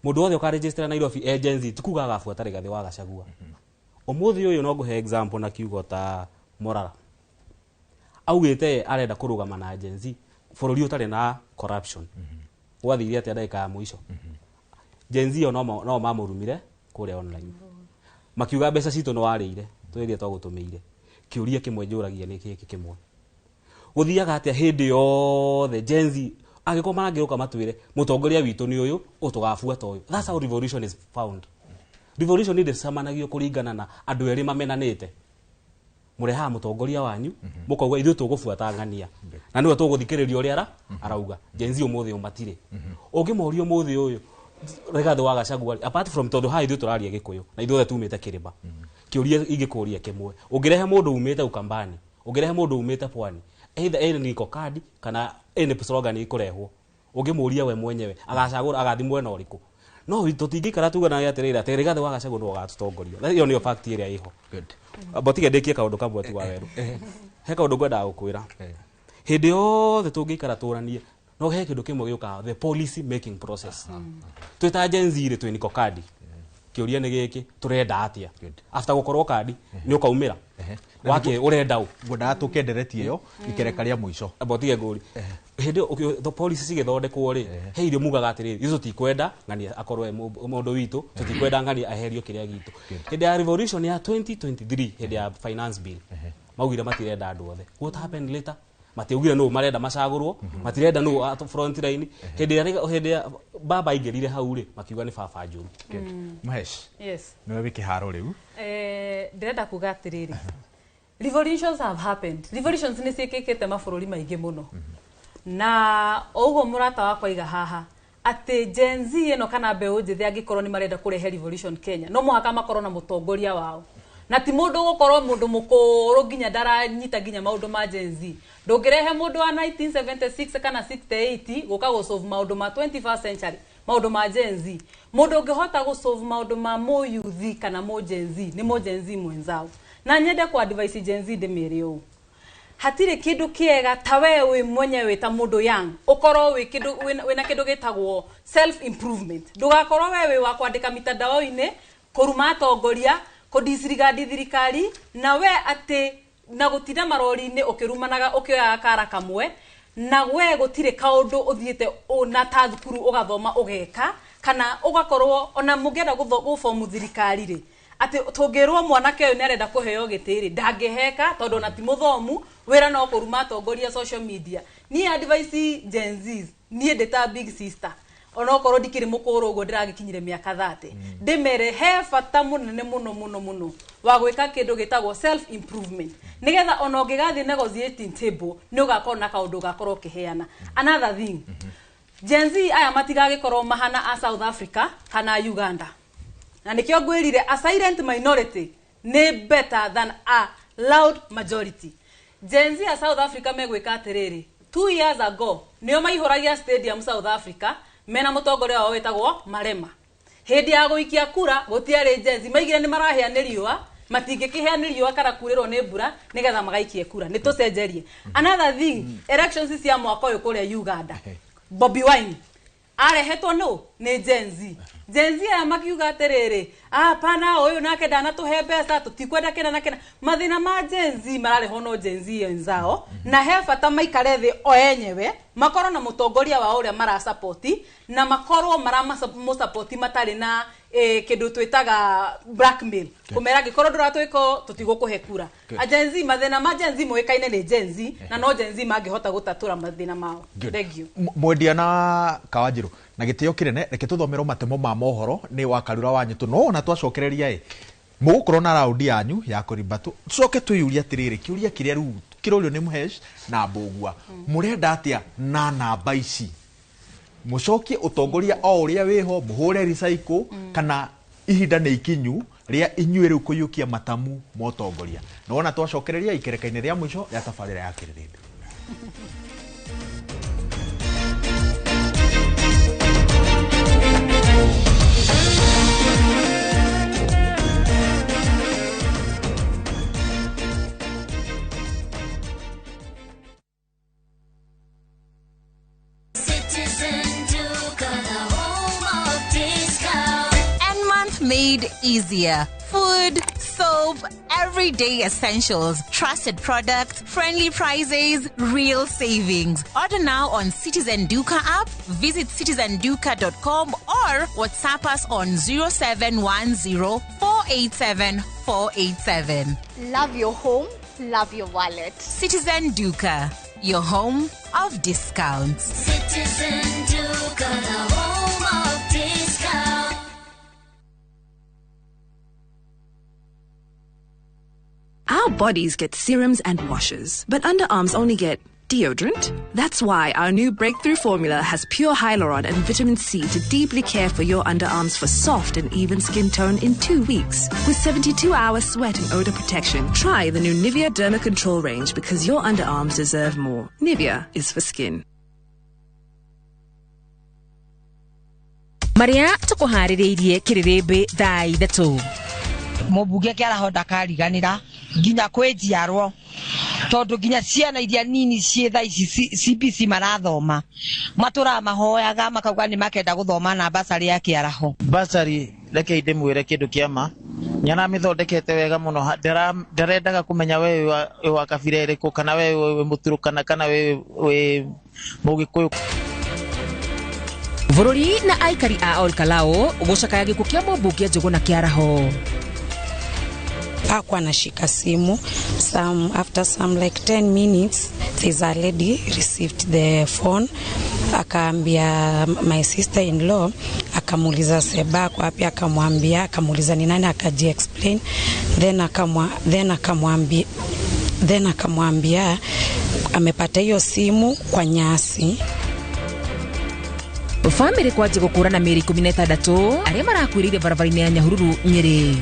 mundu othe uka register Nairobi Gen Z tukuga agafuata Rigathi wa Gachagua umuthi uyu no nguhe example na kiugo ta Morara augite arenda kurugama na Gen Z bururi utari na corruption wathiire ati ndaika ya muico Gen Z no mamurumire kuria online makiuga mbeca citu no warire twirie twagutumiire kiuria kimwe njuragia ni kiki kimwe guthiaga atia hindi yothe Gen Z agiko maragiruka matwire mutongoria witu ni uyu utugafuata uyu that's how revolution is found revolution is samanagio kuringana na andu eri mamenanite mureha mutongoria wanyu mukauga ithu tugufuata ngania na niwe tuguthikiriria uria arauga Gen Z umuthi umatire ungimorio muthi uyu Rigathi wa Gachagua apart from tondu ha ithu turaria Gikuyu na ithu tumite Kiriba kiuria igikuria kimwe ungirehe mundu umite Ukambani ungirehe mundu umite Pwani either Niko Kadi kana slogan ikurehwo ungimuria we mwenyewe agacagura agathimwe na uriku no tutingikara tuga na yatirira ati Rigathi wa Gachagua ndo gatutongoria iyo niyo fact iria iho good abotige ndekie kaundu kamwe tu wa weru he kaundu ngwenda gukwira hindi yothe tungikara turanie no he kindu kimwe gioka the policy making process twita Gen Z ri twi Niko Kadi kiuria ni giki turenda atia after gukorwo Kadi ni ukaumira wake urenda u ngwenda tukenderetie yo ikereka ria muico abotige nguri hindi the policy cigithondekwo ri he irio mugaga atiri izo ti kwenda ngani akorwe mundu witu tutikwenda ngani aherio kiria gitu hindi ya revolution ya 2023 hindi ya finance bill maugire matirenda andu othe what happened later matiugire no marenda macagurwo matirenda no at front line hindi ya baba ingerire hau ri makiuga ni baba njuru Mahesh yes niwe wiki haro riu ndirenda kuga atiriri revolutions have happened revolutions ni ciikikite mabururi maingi muno na oguo murata wakwa iga haha ati Gen Z eno kana mbeu njithi angikorwo ni marenda kurehe revolution Kenya no muhaka makorwo na mutongoria wao na ti mundu gukorwo mundu mukuru ginya daranyita ginya maundu ma Gen Z ndungirehe mundu wa 1976 kana 68 guka go solve maundu ma 21st century maundu ma Gen Z mundu ungihota go solve maundu ma mo youth kana mo Gen Z ni mo Gen Z mwenzao na nyende ku advise Gen Z ndimire u hatire kindu kiega ta wewe mwenyewe ta mundu young ukorwo wi kindu wina kindu gitagwo self improvement ndugakorwo wewe wa kwandika mitandao-ini kuruma atongoria kudisregard thirikari na we ati na gutina marori-ini ukirumanaga ukioya kara kamwe na we gutire kaundu uthiete na ta thukuru ugathoma ugeka kana ugakorwo ona mungenda guformu thirikari ri ati tungirwo mwanake uyu ni arenda kuheo gitiri ndangiheka tondu na ti muthomu wira no kuruma atongoria social media ni advice Gen Z ni ndeta big sister ona okorwo ndikiri mukuru uguo ndiragikinyire miaka 30 ndimere he bata munene muno wa gwika kindu gitagwo self improvement nigetha ona ungigathi negotiating table ni ugakorwo na kaundu gakorwo kiheana another thing Gen Z aya matigagikorwo mahana a South Africa kana Uganda na nikio ngwirire a silent minority ni better than a loud majority Gen Z a South Africa megwika atiriri 2 years ago nio maihuragia stadium South Africa mena mutongoria wao wetagwo Marema hindi ya guikia kura gutiari Gen Z maigire ni maraheaniriwa matingikiheaniriwa kana kurirwo ni mbura nigetha magaikie kura ni tucenjerie another thing elections cia mwaka uyu kuria Uganda Bobby Wine arehetwo no ni Gen Z aya makiuga atiriri pana uyu nake ndana tuhe mbeca tutikwenda kina na kina mathina ma Gen Z marareho no Gen Z enzao na he bata maikare thi o enyewe makorwo na mutongoria wa uria mara support na makorwo mara support matari na kindu twitaga blackmail kumera gikorwo nduratwiko tutigukuhe kura a Gen Z mathina ma Gen Z moikaine ni Gen Z na no Gen Z mangihota gutatura mathina mao thank you mwendia na Kawanjiru na gitio kirene reke tuthomerwo matemo ma mohoro ni wakarura wanyitu no na twacokereria mugukorwo na raundi yanyu ya kuribatu tucoke tuyuria atiriri kiuria kiria ru kirorio ni Mahesh na Mbugua murenda atia na namba ici mucokie utongoria o uria wiho muhure recycle kana ihinda ni ikinyu ria inyuĩ riu kuyukia matamu motongoria no na twacokereria ikereka-ini ria mwisho ya tabarĩra ya Kirindi Made easier. Food, soap, everyday essentials, trusted products, friendly prices, real savings. Order now on Citizen Duka app, visit citizenduka.com or WhatsApp us on 0710 487 487. Love your home, love your wallet. Citizen Duka, your home of discounts. Citizen Duka, the home of discounts. Our bodies get serums and washes, but underarms only get deodorant. That's why our new breakthrough formula has pure hyaluron and vitamin C to deeply care for your underarms for soft and even skin tone in 2 weeks. With 72-hour sweat and odor protection, try the new Nivea Derma Control range because your underarms deserve more. Nivea is for skin. Maria tukuharireirie kirirembe thaa 3 Mubunge kiarahonda kariganira nginya kwi njiarwo tondu nginya ciana iria nini cietha ici CBC marathoma matura mahoyaga makauga ni makenda guthoma na basari ya kiaraho. Basari reke ndimwire kindu kiama nyana mithondekete wega muno ndarendaga kumenya wewe wa kabira iriku kana wewe muturukana kana wewe mugikuyu. Bururi na aikari a Olkalao gucakaya gikuo kia mũmbunge Njũgũna Kĩaraho. Hakuwa anashika simu. After some like 10 minutes there's a lady received the phone, akaambia my sister in law, akamuuliza Seba kwa wapi, akamuuliza ni nani, akaji explain, then akamwambia amepata hiyo simu kwa nyasi. Family kwaje gũkũrana mĩĩrĩ 16 arĩa marakuĩrĩire barabara-inĩ ya Nyahururu Nyeri.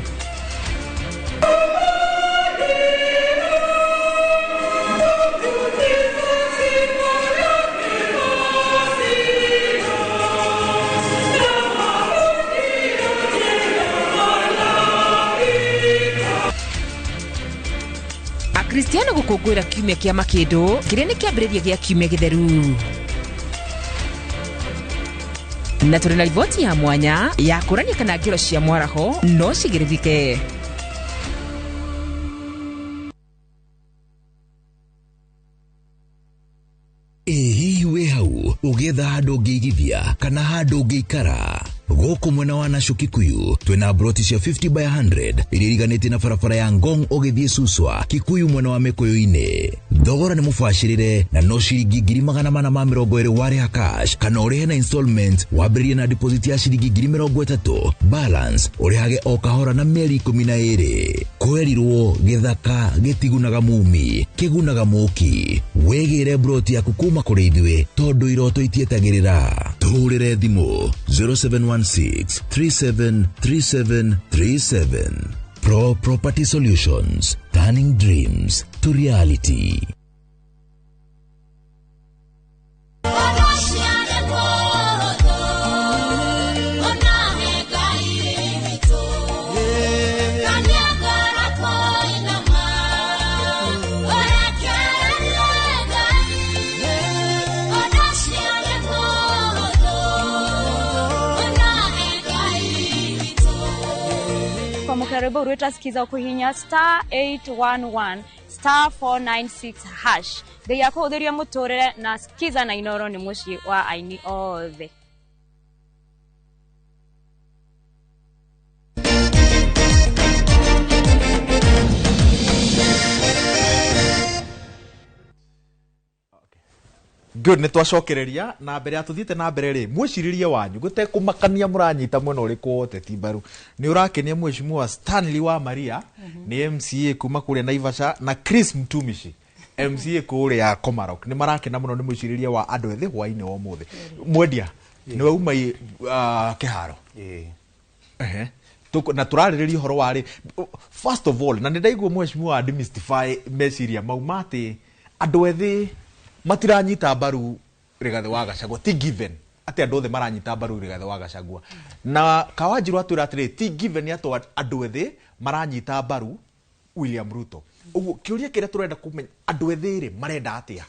Akristiano gũkũngũĩra kiumia kĩa Makĩndũ kĩrĩa nĩ kĩambĩrĩria gĩa kiumia gĩtheru. Na tũrĩ na riboti ya mwanya ya kũrania kana ngero cia mwaraho no cigĩrĩrĩke. Hihi wĩ hau ũgĩetha handũ ũngĩigithia kana handũ ũngĩikara? Gũkũ mwena wa Naco Kikuyu twĩna broti cia 50 by 100 iria iriganĩtie na barabara ya Ngong ũgĩthiĩ Suswa Kikuyu mwena wa Mĩkũyũ-inĩ. Thogora nĩ mũbacĩrĩre na no ciringi 420 warĩha cash kana ũrĩhe na installment wambĩrĩrie na deposit ya ciringi 30,000 balance ũrĩhage o kahora na mĩeri 12. Kwerirwo gĩthaka gĩtigunaga mumi kĩgunaga mũki. Wĩgĩre broti yaku kuma kũrĩ ithuĩ tondũ iroto itietagĩrĩra. Tũhũrĩre thimũ 0716373737. Pro Property Solutions, turning dreams to reality. Mkarebo ureta sikiza kuhinya *811 *496 hash. Ngai yako uthiria muturire na sikiza na inoro ni muci wa aini othe. Good, nĩ twacokereria na mbere atuthiĩte na mbere rĩ mwĩcirĩrie wanyu gũtekũmakania mũranyita mwena ũrĩkũ wote ti mbaru nĩ ũrakenia mheshimiwa Stanley wa Maria nĩ MCA kuma kũrĩa Naivasha na Chris Mtumishi MCA kũrĩa Komarok nĩ marakena mũno nĩ mwĩcirĩrie wa andũ ethĩ hwainĩ wa ũmũthĩ. Mwendia nĩ wauma kĩharo na tũrarĩrĩria ũhoro warĩ first of all na nĩ ndaigua mheshimiwa demystify meciria mauma atĩ andũ ethĩ matiranyita mbaru Rigathĩ wa Gachagua ti given ati andũ othe maranyita mbaru Rigathĩ wa Gachagua na Kawanjiru atwĩra atĩrĩ ti given atĩ andũ ethĩ maranyita mbaru William Ruto. Ũguo kĩũria kĩrĩa tũrenda kũmenya andũ ethĩ rĩ marenda atĩa?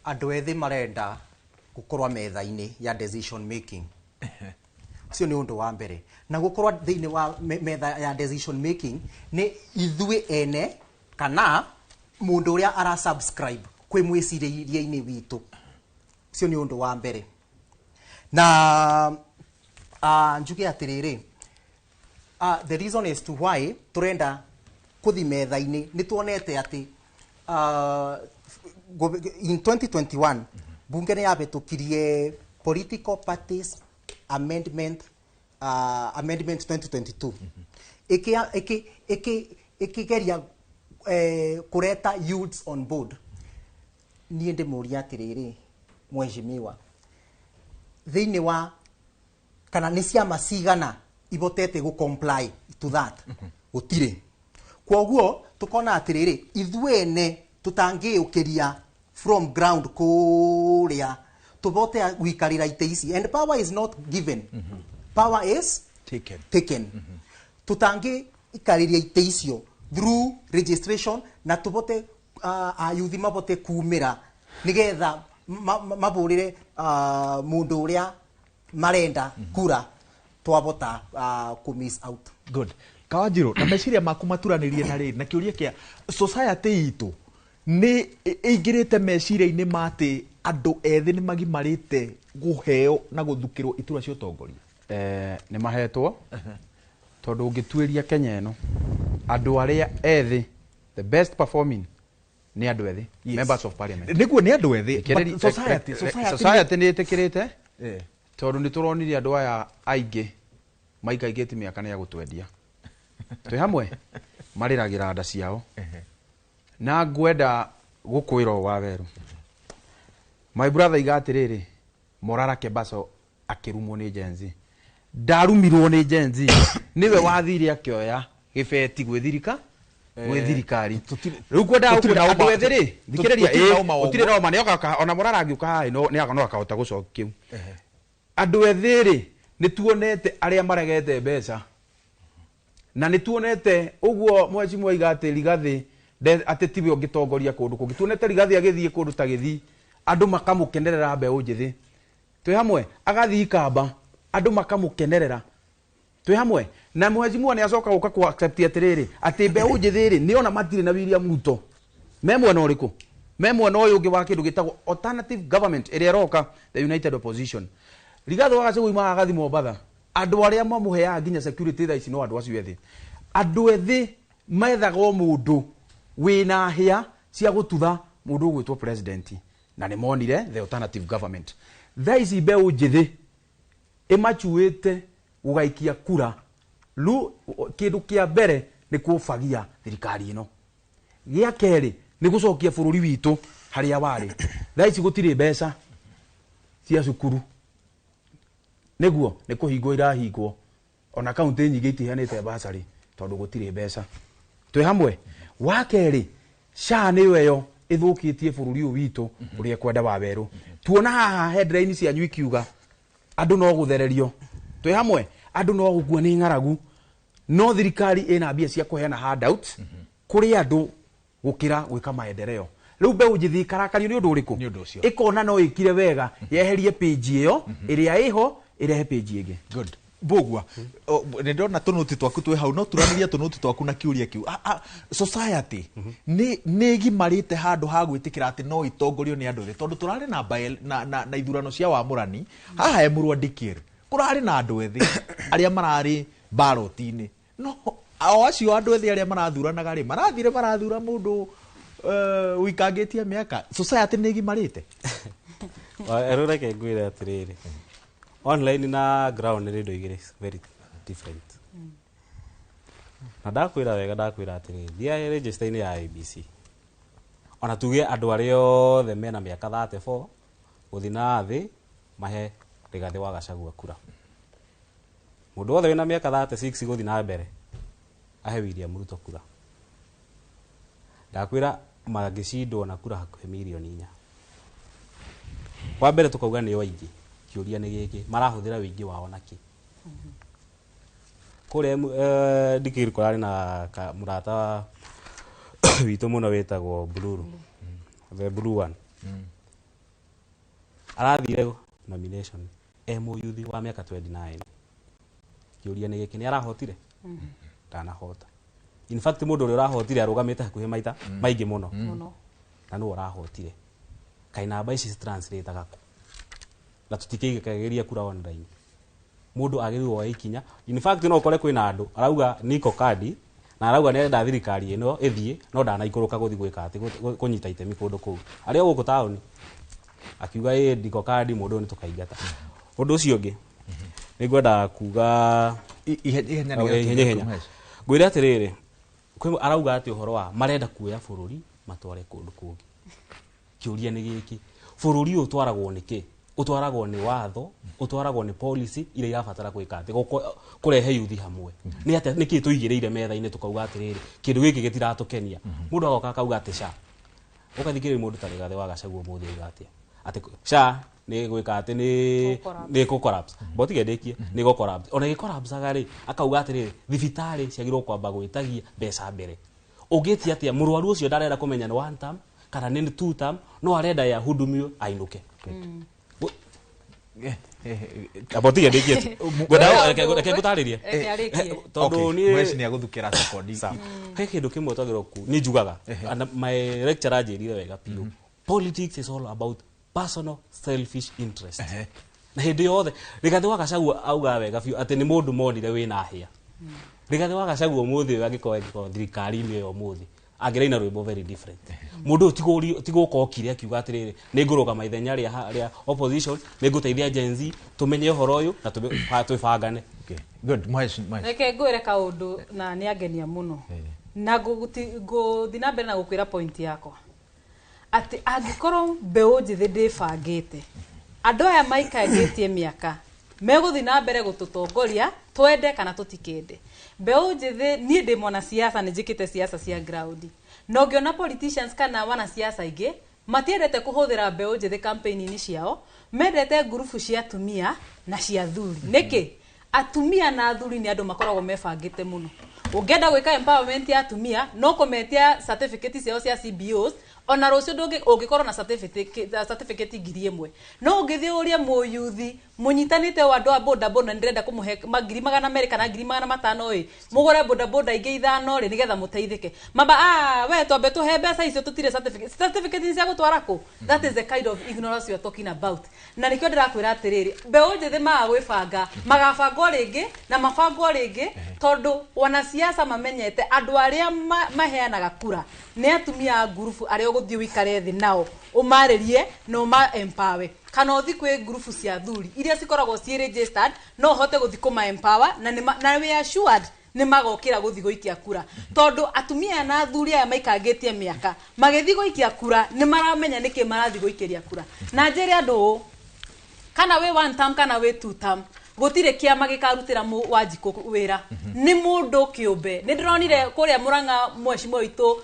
Andũ ethĩ marenda gũkorwo metha-inĩ ya decision making. Cio nĩ ũndũ wa mbere na gũkorwo thĩinĩ wa metha ya decision making nĩ ithuĩ ene kana mũndũ ũrĩa ara subscribe kwĩ mwĩcirĩrie-inĩ witũ. Cio nĩ ũndũ wa mbere na njuge atĩrĩrĩ the reason is to why turenda kuthi metha-inĩ nĩ tuonete atĩ in 2021 bunge nĩ yabĩtũkirie political parties amendment 2022 ikigeria kureta youths on board. Niĩ ndĩmũria atĩrĩrĩ mheshimiwa thĩinĩ wa kana nĩ ciama cigana ibotete comply to that gũtirĩ. Kwoguo tukona atĩrĩrĩ ithuĩ ene tutangĩũkĩria from ground kũrĩa tubote gũikarĩra itĩ ici and power is not given, power is taken. Tutangĩikarĩria itĩ icio through registration na tubote ayuthi mabote kumira nigetha mabũrĩre mũndũ ũrĩa marenda kura twabota ku miss out. Good. Kawanjiro, na meciria maku maturanĩrie na rĩrĩ na kĩũria kĩa society itũ nĩ ĩingĩrĩte meciria-inĩ ma atĩ andũ ethĩ nĩ magimarĩte gũheo na gũthukĩrwo itura cia ũtongoria. Nĩ mahetwo tondũ ũngĩtuĩria Kenya ĩno andũ arĩa ethĩ the best performing nĩ andũ ethĩ members of parliament. Nĩguo nĩ andũ ethĩ society nĩ ĩtĩkĩrĩte tondũ nĩ tũronire andũ aya aingĩ maikaigĩte mĩaka nĩ ya gũtwendia twĩ hamwe marĩragĩra nda ciao na ngwenda gũkwĩra wa werũ my brother igatĩrĩrĩ Morara Kebaso akĩrumwo nĩ Gen Z ndarumirwo nĩ Gen Z niwe wathire akĩoya gĩbeti gwĩ thirikari rĩu kwenda gũkwĩra andũ ethĩ rĩ thikĩrĩria gũtirĩ nauma nĩoka ona Morara angĩũka haĩ no akahota gũcokia kĩu andũ ethĩ rĩ nĩ tuonete arĩa maregete mbeca na nĩ tuonete ũguo mheshimiwa Igatĩ Rigathĩ atĩ tiwe ũngĩtongoria kũndũ kũngĩ tuonete Rigathĩ agĩthiĩ kũndũ ta Gĩthii andũ makamũkenerera mbeũ njĩthĩ twĩ hamwe agathiĩ Ikamba andũ makamũkenerera twĩ hamwe na mheshimiwa nĩ acoka gũka ku accept atĩrĩrĩ atĩ mbeũ njĩthĩ rĩ nĩona matirĩ na William Ruto me mwena ũrĩkũ me mwena ũyũ ũngĩ wa kĩndũ gĩtagwo alternative government ĩrĩa ĩroka the united opposition. Rigathĩ wagacoka ima agathi Mombatha andũ arĩa mamũheaga nginya security thaa ici no andũ acio ethĩ. Andũ ethĩ methaga mũndũ wĩna hĩa cia gũtutha mũndũ ũgwĩtwo president na nĩ monire the alternative government. Thaa ici mbeũ njĩthĩ ĩmachuĩte gũgaikia kura rĩu kĩndũ kĩa mbere nĩ kũbagia thirikari ĩno gĩa kerĩ nĩ gũcokia bũrũri witũ harĩa warĩ. Thaa ici gũtirĩ mbeca cia cukuru nĩguo nĩ kũhingwo irahingwo ona kaunti nyingĩ itihanĩte basarĩ tondũ gũtirĩ mbeca twĩ hamwe. Wa kerĩ SHA nĩyo ĩyo ĩthũkĩtie bũrũri ũyũ witũ ũrĩa kwenda wa werũ. Tuona haha headline cianyu ikiuga andũ no gũthererio twĩ hamwe andũ no gũkua nĩ ng'aragu no thirikari ĩna mbia cia kũheana handout kũrĩ andũ gũkĩra gwĩka maendeleo. Rĩu mbeũ njĩthĩ karakario nĩ ũndũ ũrĩkũ ĩkona no ĩkire wega yeherie page ĩyo ĩrĩa ĩho ĩrehe page ĩngĩ. Good. Bogwa nĩ ndona tũnũti twaku twĩ hau no turanĩria tũnũti twaku na kiũria kĩu society nĩ ĩgimarĩte handũ ha gwĩtĩkĩra atĩ no itongorio nĩ andũ ethĩ tondũ tũrarĩ na ithurano cia wamũrani haha Emurwa Dikir kũrarĩ na andũ ethĩ arĩa mararĩ ballot-inĩ no o acio andũ ethĩ arĩa marathuranaga rĩ marathire marathura mũndũ wĩkangĩtie mĩaka. Society nĩ ĩgimarĩte erũreke ngwĩre atĩrĩrĩ online na ground nĩ indo igĩrĩ very different. Na ndakwĩra wega ndakwĩra atĩrĩrĩ thia register-inĩ ya ABC ona tuge andũ arĩa othe mena mĩaka 34 gũthiĩ na thĩ mahe Rigathĩ wa Gachagua kura. Mũndũ wothe wĩna mĩaka 36 gũthiĩ na mbere ahe William Ruto kura. Ndakwĩra magĩcindwo na kura hakuhĩ milioni 4. Wa mbere tukauga nĩ oingĩ kĩũria nĩ gĩkĩ marahũthĩra wĩingĩ wao naki. Kũrĩa Dikir kũrarĩ na mũrata witũ mũno wĩtagwo Blue the blue one arathire nomination MUthi wa mĩaka 29. Kĩũria nĩ gĩkĩ nĩ arahotire ndanahota. In fact mũndũ ũrĩa ũrahotire arũgamĩte hakuhĩ maita maingĩ mũno na nũ ũrahotire kaĩ namba ici translate gako na tutikĩgeria kura online mũndũ agĩrĩrwo ikinya. In fact no ũkore kwĩna andũ arauga Niko Kadi na arauga nĩ enda thirikari ĩno ĩthiĩ no ndanaikũrũka gũthiĩ gwĩka atĩ kũnyita itemi kũndũ kũu arĩa gũkũ taũni akiuga Niko Kadi mũndũ nĩ tũkaingata. Ũndũ ũcio ũngĩ nĩ ngwenda kuga ihenya ngwĩre atĩrĩrĩ kwĩ arauga atĩ ũhoro wa marenda kuoya bũrũri matware kũndũ kũngĩ. Kĩũria nĩ gĩkĩ bũrũri ũyũ ũtwaragwo nĩkĩ? Ũtwaragwo nĩ watho ũtwaragwo nĩ policy iria irabatara gwĩka atĩ kũrehe yuthi hamwe. Nĩ atĩ nĩkĩ tũigĩrĩire metha-inĩ tukauga atĩrĩrĩ kĩndũ gĩkĩ gĩtiratũkenia. Mũndũ agoka akauga atĩ SHA ũkathikĩrĩria mũndũ ta Rigathĩ wa Gachagua mũthĩ atĩa atĩ SHA nĩ gwĩka atĩ nĩ collapse botige ndĩkie nĩ collapse ona collapse agari akauga atĩrĩrĩ thibitarĩ ciagirwo kwamba gwĩtagia mbeca mbere Ũngĩtia atĩa mũrwaru ũcio ndarenda kũmenya nĩ one term kana nĩ 2 term no arenda ya hudumio ainuke. Abotiga ndikiete. Reke ngũtarĩrie. Tondũ ni mweci nĩ agũthukĩra sekondi. He kĩndũ kĩmwe twagĩrĩirwo nĩ njugaga. And my lecturer njĩrire wega piũ. Politics is all about personal selfish interest. Na hĩndĩ yothe Rigathi wa Gachagua auga wega biũ atĩ nĩ mũndũ monire wĩna hĩa. Rigathi wa Gachagua mũthĩ angĩkorwo thirikari-inĩ ĩyo mũthĩ angĩraina rwĩmbo very different. Mũndũ tigũkorwo kire akiuga atĩrĩrĩ nĩ ngũrũgama ithenya rĩa opposition nĩ ngũteithia Gen Z tumenye ũhoro ũyũ na twĩbangane. Good. Reke ngwĩre kaũndũ na nĩ angenia mũno na ngũthiĩ na mbere na gũkwĩra point yakwa atĩ angĩkorwo mbeũ njĩthĩ ndĩbangĩte andũ aya maikangĩtie mĩaka megũthiĩ na mbere gũtũtongoria twende kana tũtikende. Mbeũ njĩthĩ niĩ ndĩ mwana siasa nĩ njĩkĩte siasa cia ground no ngĩona politicians kana wana siasa ingĩ matiendete kũhũthĩra mbeũ njĩthĩ campaign-inĩ ciao, mendete ngurubu cia atumia na cia athuri. Nĩkĩ atumia na athuri nĩ andũ makoragwo mebangĩte mũno. Ũngĩenda gwĩka empowerment ya atumia no kũmetia certificate ciao cia CBOs ona rũcio ũngĩkorwo na certificate 1000 no ũngĩthiĩ ũrĩa mũyuthi mũnyitanĩte wa andũ a boda boda ndĩrenda kũmũhe 200 kana 500 mũgũre boda boda ingĩ 5 nĩgetha mũteithĩke mamba we twambe tũhe mbeca icio tũtire certificate cia gũtwara kũ. That is the kind of ignorance we are talking about. Na nĩkĩo ndĩrakwĩra atĩrĩrĩ mbeũ njĩthĩ magwĩbanga magabangwo rĩngĩ na mabangwo rĩngĩ tondũ wanasiasa mamenyete andũ arĩa maheanaga kura nĩ atumia a ngurubu arĩa ũgũthiĩ wĩikare thĩ nao ũmarĩrie na ũma empower kana ũthi kwĩ ngurubu cia athuri iria cikoragwo ciĩ registered no ũhote gũthi kũma empower na we assured nĩ magokĩra gũthi gũikia kura tondũ atumia na athuri aya maikangĩtie mĩaka magĩthi gũikia kura nĩ maramenya nĩkĩ marathi gũikĩria kura. Na njĩre andũ kana we one term kana we 2 term gũtirĩ kĩama gĩkarutĩra Wanjikũ wĩra nĩ mũndũ kĩũmbe. Nĩ ndĩronire kũrĩa Mũrang'a mheshimiwa witũ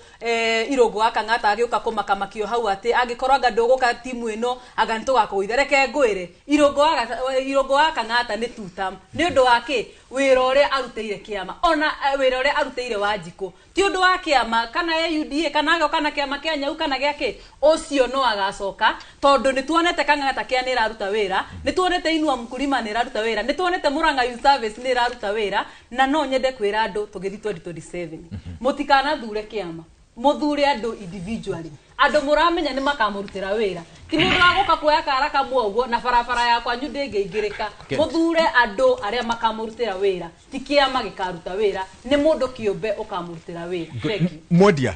Irũngũ wa Kang'ata agĩũka kũmakamakio hau atĩ angĩkorwo anga ndũgũka timu ĩno anga nĩtũgakũgũitha. Reke ngwĩre Irũngũ wa Kang'ata nĩ 2 term nĩ ũndũ wa kĩ wĩra ũrĩa arutĩire kĩama ona wĩra ũrĩa arutĩire Wanjikũ ti ũndũ wa kĩama kana UDA kana kĩama kĩa Nyau kana gĩakĩ ũcio no agacoka tondũ nĩ tuonete Kang'ata kĩa nĩ ĩraruta wĩra nĩ tuonete Inua Mkulima nĩ ĩraruta wĩra nĩ tuonete Mũrang'a Youth Service nĩ ĩraruta wĩra na no nyende kwĩra andũ tũgĩthi 2027 mũtikana thure kĩama mũthure andũ individually andũ mũramenya nĩ makamũrutĩra wĩra ti mũndũ agũka kuoya kara kamwe ũguo na barabara ya kwanyu ndĩngĩingĩrĩka mũthure andũ arĩa makamũrutĩra wĩra ti kĩama gĩkaruta wĩra nĩ mũndũ kĩũmbe ũkamũrutĩra wĩra. Mwendia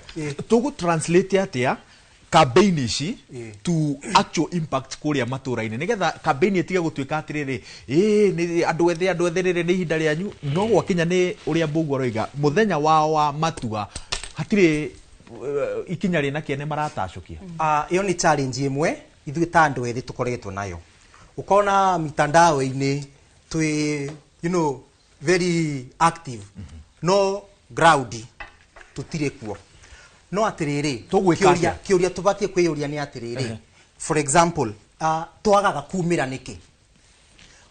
tũgũ translate atĩa campaign ici to actual impact kũrĩa matũra-inĩ nĩgetha campaign ĩtige gũtuĩka atĩrĩrĩ nĩ andũ ethĩ rĩrĩ nĩ ihinda rĩanyu no gwakinya nĩ ũrĩa Mbũgua roiga mũthenya wao wa matua hatirĩ ikinya rĩna kĩene maratacũkia. Iyo nĩ challenge ĩmwe ithuĩ ta andũ ethĩ tũkoretwo nayo. Ukona mitandao-inĩ twĩ very active no ground tũtirĩ kuo. No atĩrĩrĩ kĩũria tũbatiĩ kwĩyũria nĩ atĩrĩrĩ for example twagaga kumĩra nĩkĩ.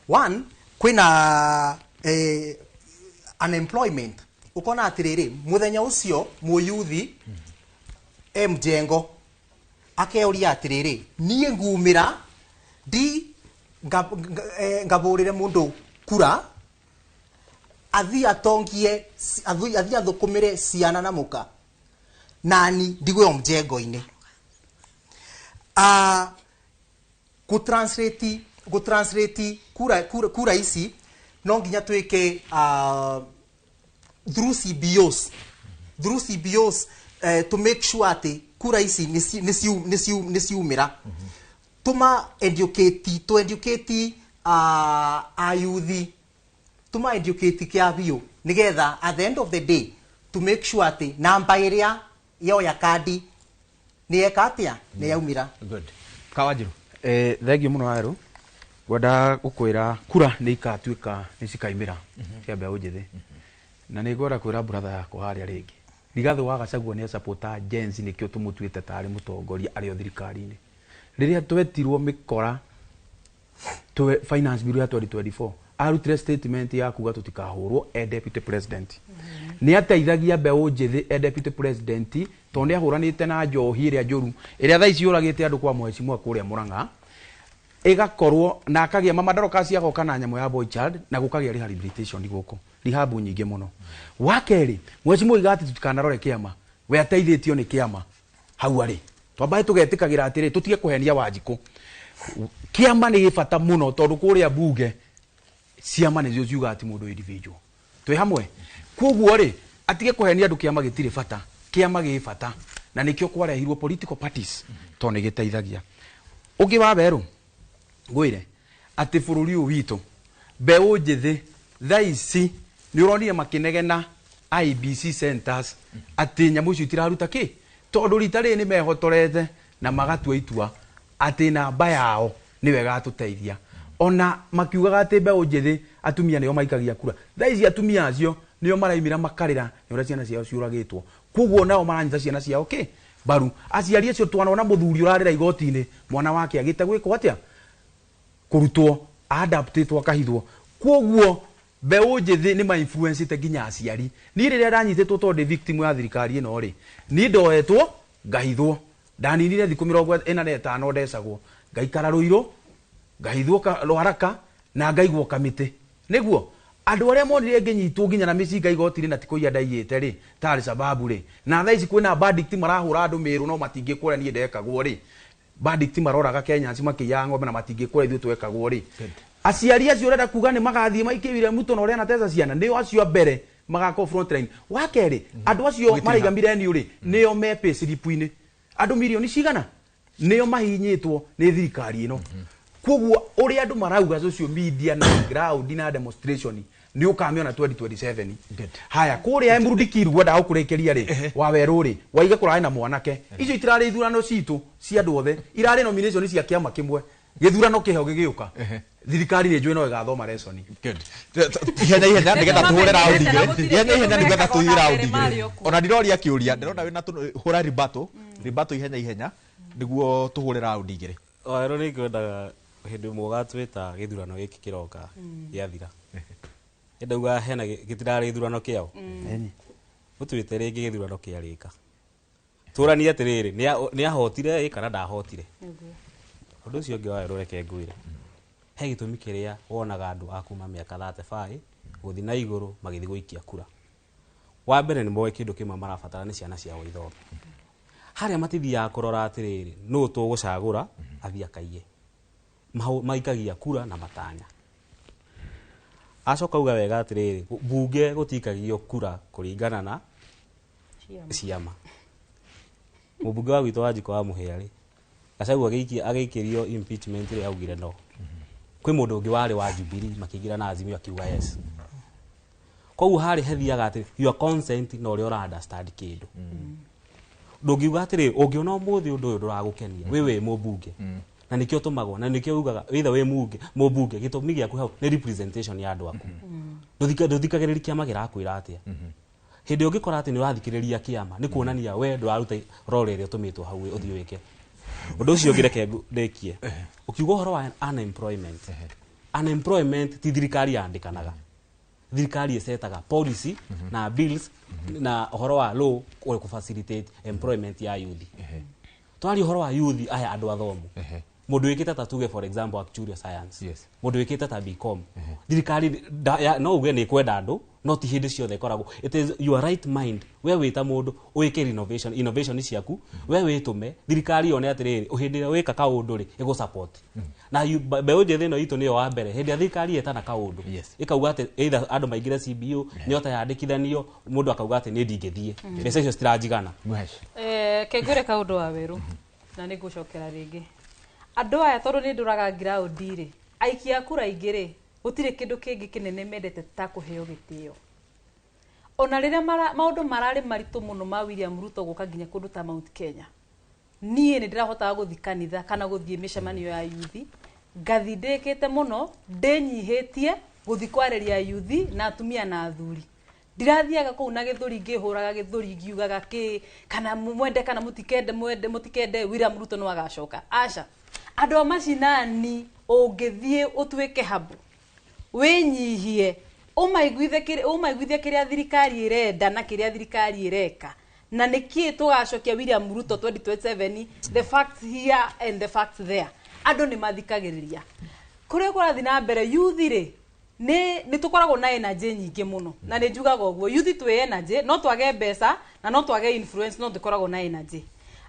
One kwĩna unemployment ukona atĩrĩrĩ mũthenya ũcio mũyuthi mjengo akeuria atĩrĩrĩ niĩ ngumĩra di ngabũrĩre mũndũ kura athi atongie athi athũkũmĩre ciana na mũka nani ndigwe mjengo-inĩ gũtranslate kura ici no nginya twĩke through CBOs to make sure atĩ kura ici nĩ ciumĩra tuma educate ayuthi tuma educate kĩa biũ nĩgetha at the end of the day to make sure atĩ namba ĩrĩa yoya Kadi nĩ yeka atĩa nĩ yaumĩra. Good. Kawanjiru thengiũ mũno Waweru ngwenda gũkwĩra kura nĩ ikatuĩka nĩ cikaimĩra cia mbeũ njĩthĩ na nĩ ngwenda kwĩra brother yakwa harĩa rĩngĩ Rigathi wa Gachagua nĩ supporta Gen Z nĩkĩo tũmũtuĩte tarĩ mũtongoria arĩ o thirikari-inĩ. Rĩrĩa twetirwo mĩkora finance bill ya 2024 arutire statement ya kuga tutikahurwo deputy president ni ateithagia mbeũ njithi deputy president tondu ahuranite na njohi iria njuru iria thaici yuragite andu kwa mheshimiwa kuria Murang'a igakorwo na akagia mamadoroka cia goka na nyamo ya boy child na gukagia rehabilitation guko rihabu nyingi muno wakeri mheshimiwa igati tutikanarore kiama we ateithitio ni kiama hau ari twambaye tugetikagira atiri tutige kuhenia Wanjiku kiama ni gibata muno tondu kuria bunge ciama nicio ciuga ati mundu individual twi hamwe koguo ri atige kuhenia andu kiama gitire bata kiama gibata na nikio kwarehirwo political parties to ni giteithagia ungi wa beru gwire ati bururi u witu mbeũ njithi thaici ni uronire makinegena IBC centers ati nyamu icio itiraruta ki tondu rita ri ni mehotorete na magatua itua ati namba yao ni wega atuteithia ona makiugaga ati mbeũ njithi atumia nio maikagia kura thaici atumia acio nio maraimira makarira ni ura ciana ciao ciuragitwo koguo nao maranyita ciana ciao ki baru aciari acio twanona muthuri urarira igoti-ini mwana wake agite gwiko atia kurutwo adaptitwo akahithwo koguo mbeũ njithi ni ma influence te nginya aciari ni riria ranyititwo tondu victim ya thirikari ino ri ni ndoetwo ngahithwo ndaninire thiku 45 ndecagwo ngaikara ruiro ngahithwo haraka na ngaigwo kamite niguo andu aria monire nginyitwo nginya na micinga igoti-ri na tikuia ndaiyite ri tari sababu ri na thaici kwina verdict marahura andu miru no matingi kura nie ndekagwo ri verdict maroraga Kenya nci makiya ngombe na matingi kura ithu twekagwo ri aciari acio urenda kuga ni magathie maikirire muto na uria na tesa ciana nio acio mbere magako front line wakeri andu acio maraigamire ni uri nio me pay slip-ini andu milioni cigana nio mahinyitwo ni thirikari ino koguo uria andu marauga social media na ground na demonstration ni ukamiona 2027 haya kuria emrudikiru gwenda gukurekeria ri wa weru ri waiga kurai na mwanake icio itirari ithurano citu cia andu othe irari nomination cia kiama kimwe githurano kiheo gigiuka thirikari ni njui no igathoma lesson ihenya nigetha tuhure round igire ihenya nigetha tuhure round igire ona ndiroria kiuria ndirona wina hura ribato ihenya niguo tuhure round igire wero ni kwendaga hindi mugatwita githurano giki kiroka giathira ndauga hena gitirari githurano kiao utwite ringi githurano kiarika turani atiriri ni ahotire kana ndahotire undu ucio ngi wero reke ngwire he gitumi kiria wonaga andu akuma miaka 35 guthi na iguru magithi guikia kura wa mbere ni moe kindu kimwe marabatara ni ciana ciao ithome haria matithia kurora atiriri no tugucagura athia kaiye maikagia kura na Matanya acoka uga wega atiriri bunge gutikagio kura kuringana na ciama mubunge wa gwitũ Wanjiku wa muhiari Gachagua agaikirio impeachment ri augire no kwi mundu ungi wari wa Jubilee makigira na Azimio akiuga yes koguo hari hethiaga ati your consent no ri ora understand kindu ndungiuga atiri ungiona umuthi undu uyu nduragukenia wewe mubunge na nikio tumagwo na nikio ugaga either we mubunge gitumi giaku hau ni representation ya andu aku nduthikagiriria kiama girakwira atia hindi ungikora ati ni urathikiriria kiama ni kuonania we nduraruta role ria tumitwo hau uthio wike undu ucio ngireke ndekie ukiuga horo wa unemployment ti thirikari yandikanaga thirikari esetaga policy na bills na horo wa law ku facilitate employment ya youth twari horo wa youth aya andu athomu mundu wikite ta tuge for example actuarial science mundu wikite ta BCom thirikari no uge ni kwenda andu no ti hindi ciothe koragwo it is your right mind we wita mundu uike innovation ciaku we witume thirikari yone atiriri uhindi wika kaundu ri igu support na mbeũ njithi no itu niyo wa mbere hindi thirikari etana kaundu ikauga ati either andu maingire CBO nyota yandikithanio mundu akauga ati ni ndingithie mbeca icio citirajigana kengwire kaundu wa weru na ni gucokera ringi andu aya tondu ni nduraga ground ri aikia kura ingire gutire kindu kingi kinene mendete ta kuheo gitio ona riria maundu marari maritu muno ma William Ruto guka nginya kundu ta Mount Kenya nie ni ndirahota guthi kanitha kana guthie mishemanio ya yuthi ngathi ndikite muno ndinyihitie guthi kwareria yuthi na atumia na athuri ndirathiaga kuu na githuri ngihuraga githuri ngiugaga ki kana mwende kana mutikende William Ruto no agacoka aca andu macinani ũngĩthiĩ ũtuĩke habu wĩnyihie ũmaiguithie kĩrĩa thirikari ĩrenda na kĩrĩa thirikari ĩreka na nĩkĩ tũgacokia William Ruto 2027 the facts here and the facts there andũ nĩ mathikagĩrĩria kũrĩa kũrathiĩ na mbere youth rĩ nĩ tũkoragwo na energy nyingĩ mũno na nĩ njugaga ũguo youth twĩ energy no twage mbeca na no twage influence no tũkoragwo na energy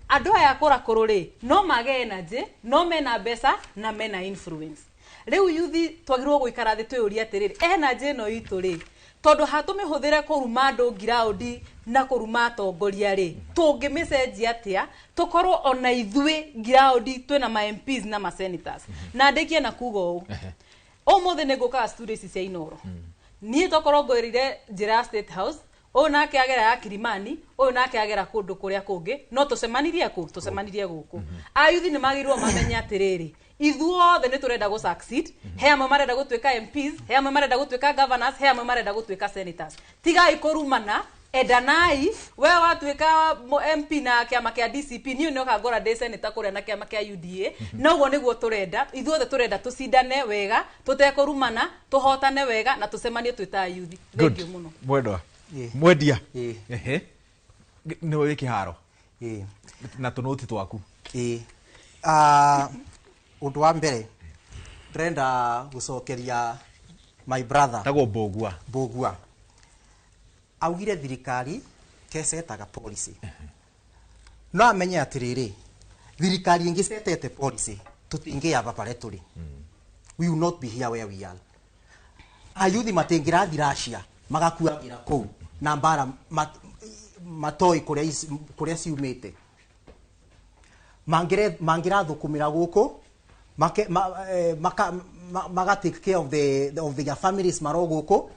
andũ aya kũrakũrũ rĩ no mage energy no mena mbeca na mena influence rĩu youth twagirwo gũikara thĩ twĩũria atĩrĩrĩ energy ĩno itũ rĩ tondũ hatũmĩhũthĩre kũruma andũ ground na kũruma atongoria rĩ tũngĩmĩcenjia atĩa tũkorwo ona ithuĩ ground twĩna ma MPs na ma senators na ndĩkie na kuga ũũ ũmũthĩ nĩ ngũkaga students cia Inoro niĩ tokorwo ngwĩrire njĩra State House ũyũ nake agera ya Kilimani ũyũ nake agera kũndũ kũrĩa kũngĩ no tũcemanirie gũkũ ayuthi nĩ magĩrĩirwo mamenye atĩrĩrĩ ithuothe nĩ tũrenda gũ succeed he amwe marenda gũtuĩka MPs he amwe marenda gũtuĩka governors he amwe marenda gũtuĩka senators tigai kũrumana endanai we watuĩka MP na kĩama kĩa DCP niĩ nĩ ũkangora ndĩ senator kũrĩa na kĩama kĩa UDA na ũguo nĩguo tũrenda ithuothe tũrenda tũcindane wega tũtekũrumana tũhotane wega na tũcemanie twĩta youth thengiũ mũno mwendwa mwendia ehe nĩ ũĩ kĩharo na tũnũti twaku ũndũ wa mbere ndĩrenda gũcokeria my brother tagwo Mbũgua augire thirikari kesetaga policy no amenye atĩrĩrĩ thirikari ingĩcetete policy tũtingĩamba pare tũrĩ we will not be here where we are ayuthi matingĩrathi Russia magakuagĩra kũu na mbara matoi kũrĩa ciumĩte mangĩrathũkũmĩra gũkũ maga take care of their families maro gũkũ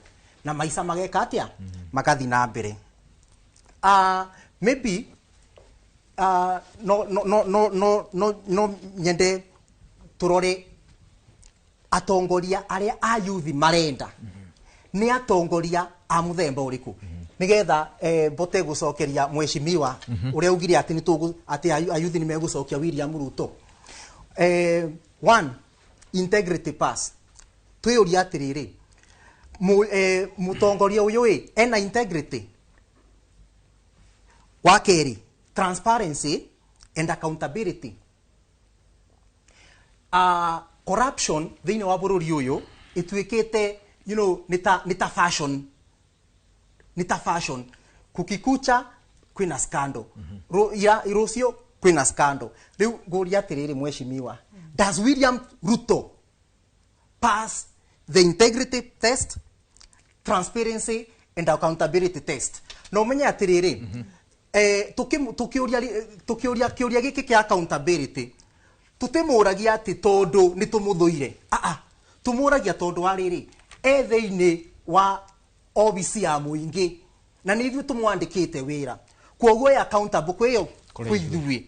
na maica mageka atĩa magathi na mbere maybe no nyende turore atongoria arĩa a youth marenda nĩ atongoria a muthemba ũrĩkũ nigetha bote gũcokeria mweshimiwa ũrĩa ugire atĩ ayuthi nĩ megũcokia William Ruto one integrity pass twĩũria atĩrĩrĩ mutongoria ũyũ ena integrity wa kerĩ transparency and accountability corruption thĩinĩ wa bũrũri ũyũ ĩtuĩkĩte nĩ ta fashion kukikucha kwĩna scandal rũciũ kwĩna scandal rĩu ngũria atĩrĩrĩ mweshimiwa does William Ruto pass the integrity test transparency and accountability test no menye atĩrĩrĩ tukĩũria kĩũria gĩkĩ kĩa accountability tutemũragia atĩ tondũ nĩ tũmũthũire tũmũragia tondũ wa rĩrĩ thĩinĩ wa obisi ya mũingĩ na nĩ ithuĩ tũmwandĩkĩte wĩra kwoguo accountable kwĩyo kwĩithuĩ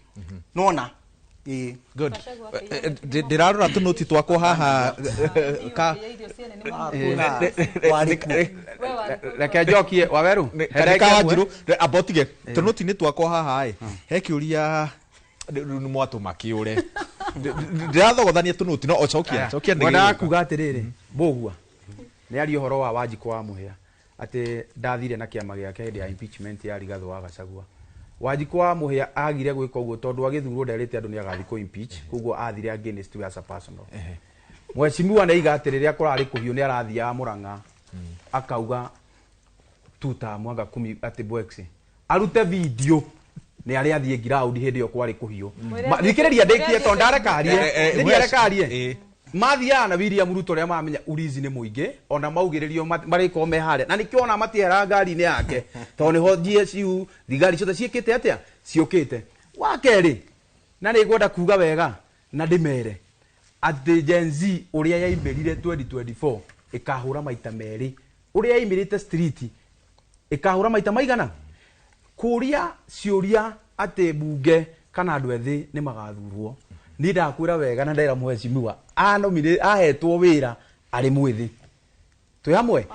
nona good ndirarora tũnũti twakwa haha reke njokie waweru kanjirũ abotige tũnũti nĩ twakwa haha he kĩũria nĩ mwatũma kĩũre ndirathogothania tũnũti no cokia ndendaga kuga atĩrĩrĩ Mbũgua nĩ aria ũhoro wa Wanjikũ wa Mũhĩa atĩ ndathire na kĩama gĩake hĩndĩ ya impeachment ya Rigathĩ wa Gachagua Wanjikũ wa Mũhĩa agire gwĩka ũguo tondũ agĩthurwo nderĩte andũ nĩ agathiĩ kũ impeach koguo athire against we as a personal mweshimiwa nĩ iga atĩrĩrĩ akorarĩ kũhiũ nĩ arathiaga Mũrang'a akauga tuta mwanga 10 atĩ Bwex arute video nĩ arĩa athiĩ ground hĩndĩ ĩyo kwarĩ kũhiũ thikĩrĩria ndĩkie tondũ ndarekarie mathiaga na William Ruto rĩa mamenya urizi nĩ mũingĩ ona maugĩrĩrio marĩko me harĩa na nĩkĩo ona matiera ngari-inĩ yake tondũ nĩho GSU thigari ciothe ciĩkĩte atĩa ciũkĩte wa kerĩ na nĩ ngwenda kuga wega na ndĩmere atĩ Gen Z ũrĩa yaimĩrire 2024 ĩkahũra maita merĩ ũrĩa yaimĩrĩte street ĩkahũra maita maigana kũria ciũria atĩ bunge kana andũ ethĩ nĩ magathurwo ni ndakwĩra wega na ndera mweshimiwa ahetwo wĩra arĩ mwĩthĩ twĩ hamwe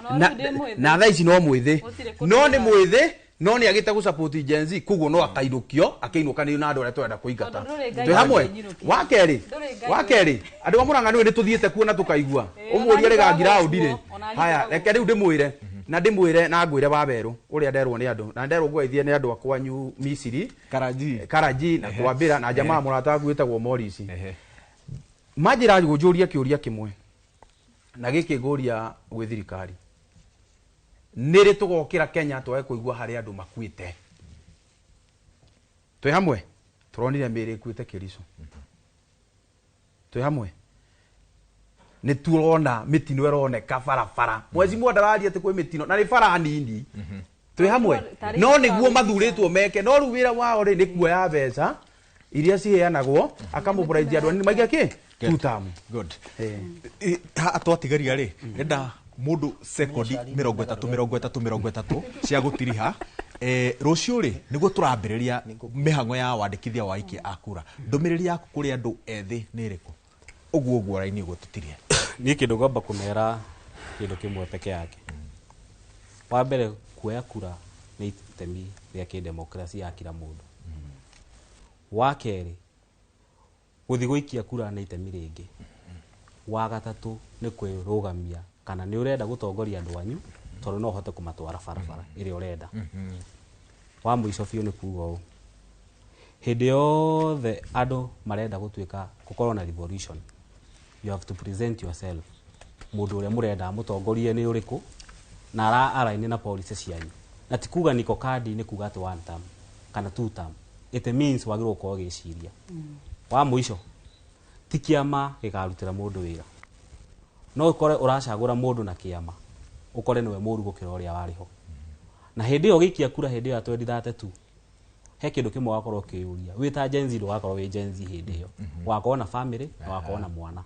na thaa ici no mwĩthĩ no nĩ mwĩthĩ no nä agä te gå support Gen Z koguo no akainũkio akĩinũkanĩrio na andũ arĩa twenda kũingata twĩ hamwe wa kerĩ andũ a Mũrang'a nĩwe nĩ tũthiĩte kuo na tũkaigua ũmũũrie rĩgangira ũndirĩ haya reke rĩu ndĩmwĩre na ndĩmwĩre na ngwĩre Wawerũ ũrĩa nderwo nĩ andũ na nderwo ngũgeithie nĩ andũ akwanyu Misiri Karaji na kwambĩra na jamaa mũrata waku wĩtagwo Morris manjĩra gũnjũria kĩũria kĩmwe na gĩkĩ ngũria gwĩ thirikari nĩrĩ tũgokĩra Kenya twage kũigua harĩ andũ makuĩte twĩ hamwe tũronire mĩĩrĩ ĩkuĩte Kericho twĩ hamwe nĩ tuona mĩtino ĩroneka barabara mwezi mwenda raria atĩ kwĩ mĩtino na nĩ bara nini twĩ hamwe no nĩguo mathurĩtwo meke no rĩu wĩra wao rĩ nĩ kuoya mbeca iria ciheanagwo akamũbũrainia andũ anini maikia kĩ two-term good twatigaria rĩ nenda mundu sekondi 30 cia gutiriha rucio ri niguo turambiriria mihango ya wandikithia wa aikia akura ndumiriri yaku kuri andu ethi ni iriku uguo raini uguo tutirie ni kindu ngomba kumera kindu kimwe peke yake wa mbere kuoya kura ni itemi ria kidemokrasia ya kila mundu wa keri guthi guikia kura ni itemi ringi wa gatatu ni kwirugamia kana ni urenda gutongoria andu anyu tondu no hote kumatwara barabara iri urenda wa muico biu ni kuga u hindi yothe andu marenda gutuika gukorwo na revolution you have to present yourself mundu uria murenda mutongorie ni uriku na araini na policy cianyu na tikuga Niko Kadi ni kuga ati one term kana two term it means wagirwo ko giciria wa muico tikiama gikarutira mundu wira no ukore uracagura mundu na kiama ukore niwe muru gukira uria wariho na hindi yo gikia kura hindi ya 2032 he kindu kimwe wakorwo kiuria wita Gen Z ndo wakorwo wi Gen Z hindi yo wakorwo na family na wakorwo na mwana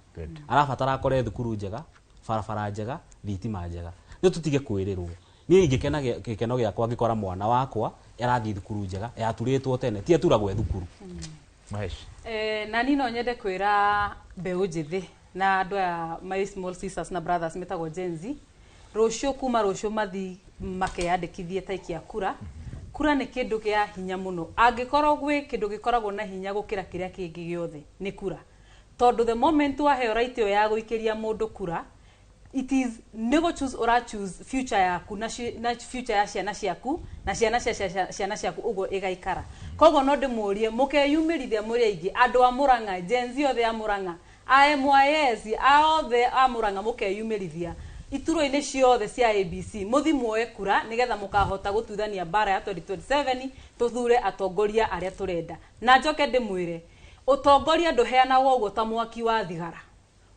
arabatara akore thukuru njega barabara njega thitima njega ni tutige kwirirwo ni ingikena gikeno giakwa ngikora mwana wakwa arathi thukuru njega yaturitwo tene ti aturagwe thukuru mahesh na nino nyende kwira mbeu njithi na andu ya my small sisters na brothers metagwo Gen Z rucio kuma rucio mathi makeyandikithie taikia kura kura ni kindu gia hinya muno angikorwo gwi kindu gikoragwo na hinya gukira kiria kingi giothe ni kura tondu the moment waheo right yo ya guikiria mundu kura it is nego choose or choose future yaku na future ya ciana ciaku na ciana ciaku ugo igaikara kogo no ndimurie mukeyumirithia muri aingi andu a Murang'a Gen Z othe a Murang'a AMYS aothe a Murang'a mukeyumirithia ituro-ini ciothe cia ABC muthi muoe kura nigetha mukahota gututhania bara ya 2027 tuthure atongoria aria turenda na njoke ndimwire utongoria nduheanagwo uguo ta mwaki wa thigara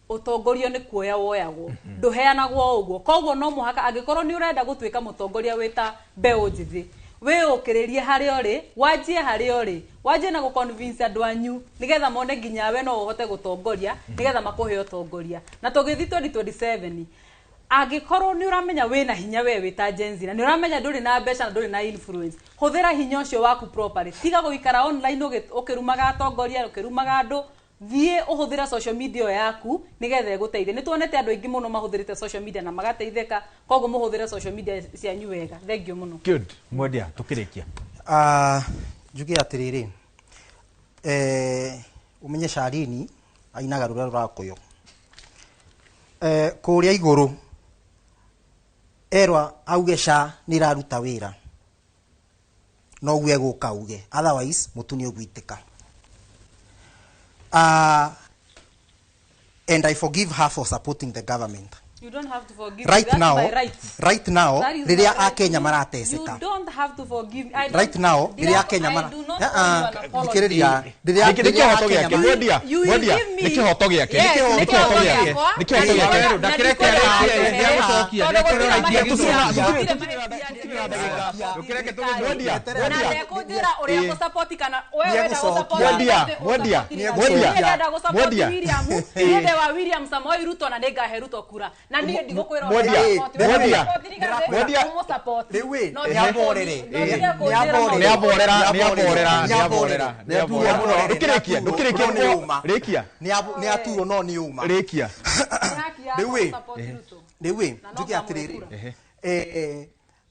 utongorio ni kuoya woyagwo nduheanagwo uguo koguo no muhaka angikorwo ni urenda gutuika mutongoria wita mbeu njithi we ukiririe hari ori wajie hari ori wajie na guconvince andu anyu nigetha mone nginya we no uhote gutongoria nigetha makuhe utongoria na tugithi 2027 angikorwo ni uramenya we na hinya we wita Gen Z na ni uramenya nduri na mbeca na nduri na influence huthira hinya ucio waku properly tiga guikara online ukirumaga atongoria ukirumaga andu thie uhuthira social media yaku nigetha eguteithie ni tuonete andu aingi muno mahuthirite social media na magateitheka koguo muhuthire social media cianyu wega thank you muno good mwendia tukirikia njuge atiriri umenye Sharini ainaga rura rurakuyo kuria iguru erwa auge sha niraruta wira no gwe guka uge otherwise mutuni ogwitika and I forgive her for supporting the government. You don't have to forgive right me. now. Right. Right now, riria a Kenya marateseka. You don't have to forgive me. Right now, riria Kenya marateseka. Riria nikihoto giake mwendia nikihoto giake William Samoei Ruto na nega heruto kura na ni ndigukwira ni aturo no ni uma rikia dewe njuge atiriri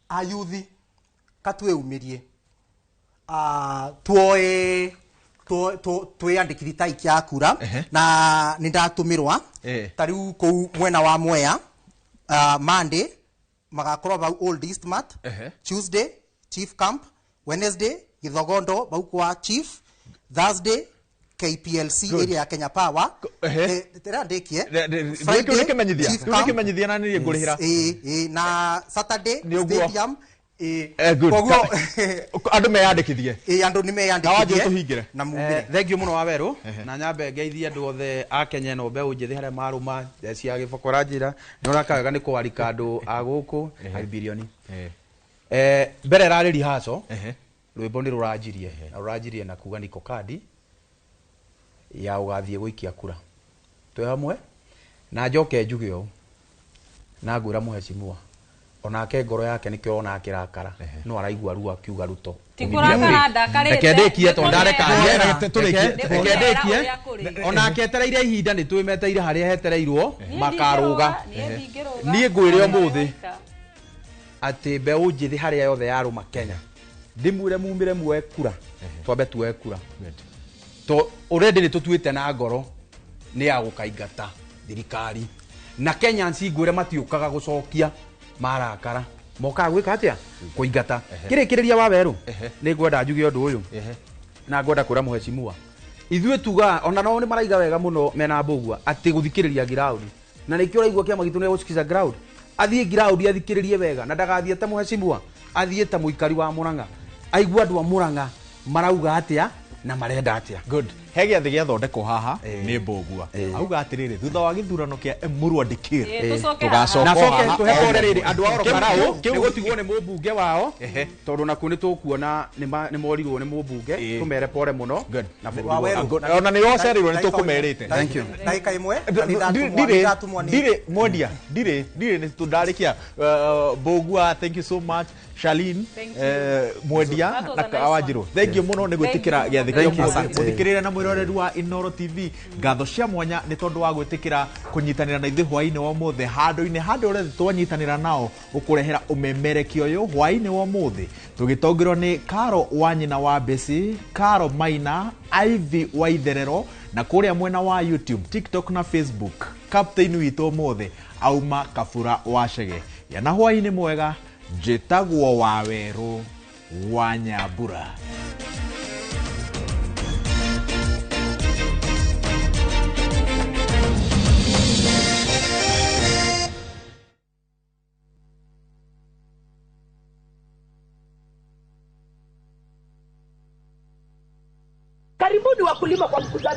ayuthi katwe umirie tuoe twiyandikithia ikia kura na nindatumirwa tariu kou mwena wa Mwea Monday magakorwo bau Old Eastmart Tuesday Chief Camp Wednesday Githogondo bau kwa Chief Thursday KPLC area ya Kenya Power tera ndekie Friday na nĩ ngũrĩhĩra na Saturday Stadium koguo andũ meyandĩkithie andũ nĩ meyandĩkithie na mugire thengio muno wa werũ na nyambe ngeithie andũ othe a Kenya no mbeũ njĩthĩ harĩa marũma cia gĩbokora njĩra nĩ ũrakaga nĩ kwarika andũ a gũkũ bilioni mbere rarĩ rihaso rwĩmbo nĩ rũranjirie na rũranjirie na kuga Niko Kadi ya ũgathiĩ gũikia kura twĩ hamwe na njoke njuge ũũ na ngwĩra mũhecimua onake ngoro yake nikio ona akirakara no araigua ruo akiuga ruto tikurakara ndakarite ndekie to ndareka ndekie onake etereire ihinda ni twimeteire haria hetereirwo makaruga nie ngwire omuthi ati mbeũ njithi haria yothe yaruma Kenya ndimwire mumire mwe kura twambe tuwe kura to already ni tutuite na ngoro ni ya gukaingata thirikari na Kenya ngwire matiukaga gucokia marakara moka gwika atia kuingata kirikiriria wa werũ ni ngwenda njuge ũndũ ũyũ na ngwenda kũra mũhecimua ithuĩ tuga ona no nĩ maraiga wega mũno mena mbũgua atĩ gũthikĩrĩria ground na nĩkĩo raigua kĩama gitũ nĩ gũcikiza ground athiĩ ground athikĩrĩrie wega na ndagathiĩ ta mũhecimua athiĩ ta mũikari wa Murang'a aigua andũ a Murang'a marauga atia na marenda atia good he gĩathĩ gĩathondekwo haha nĩ mbũgua auga atĩrĩrĩ thutha wa gĩthurano kĩa mũrwandĩkĩre tugacoka tuhekore rĩrĩ andũ a Orokarau nĩ gũtigwo nĩ mũmbunge wao tondũ nakuo nĩ tũkuona nĩ morirwo nĩ mũmbunge tumere pore mũno na ona nĩ yocereirwo nĩ tũkũmerĩte thank you ndagĩka ĩmwe ndirĩ mwendia ndirĩ nĩ tũndarĩkia mbũgua thank you so much Charlene mwendia na Kawanjirũ thank you mũno nĩ gwĩtĩkĩra gĩathĩ kĩa ũmũthĩ mũthikĩrĩria na mwĩroreri wa Inooro TV ngatho cia mwanya nĩ tondũ wa gwĩtĩkĩra kũnyitanĩra na ithuĩ hwaĩ-inĩ wa ũmũthĩ handũ-inĩ handũ ũrĩa twanyitanĩra nao ũkũrehera ũmemerekia ũyũ hwaĩ-inĩ wa ũmũthĩ tũgĩtongerwo nĩ Karo wa nyina wa Mbĩci Karo Maina Ivy wa Itherero na kũrĩa mwena wa YouTube TikTok na Facebook Captain witũ ũmũthĩ auma Kabura wa Chege yana hwaĩ-inĩ mwega njĩtagwo wa werũ wa Nyambura. Karibuni wakulima kwa mkutano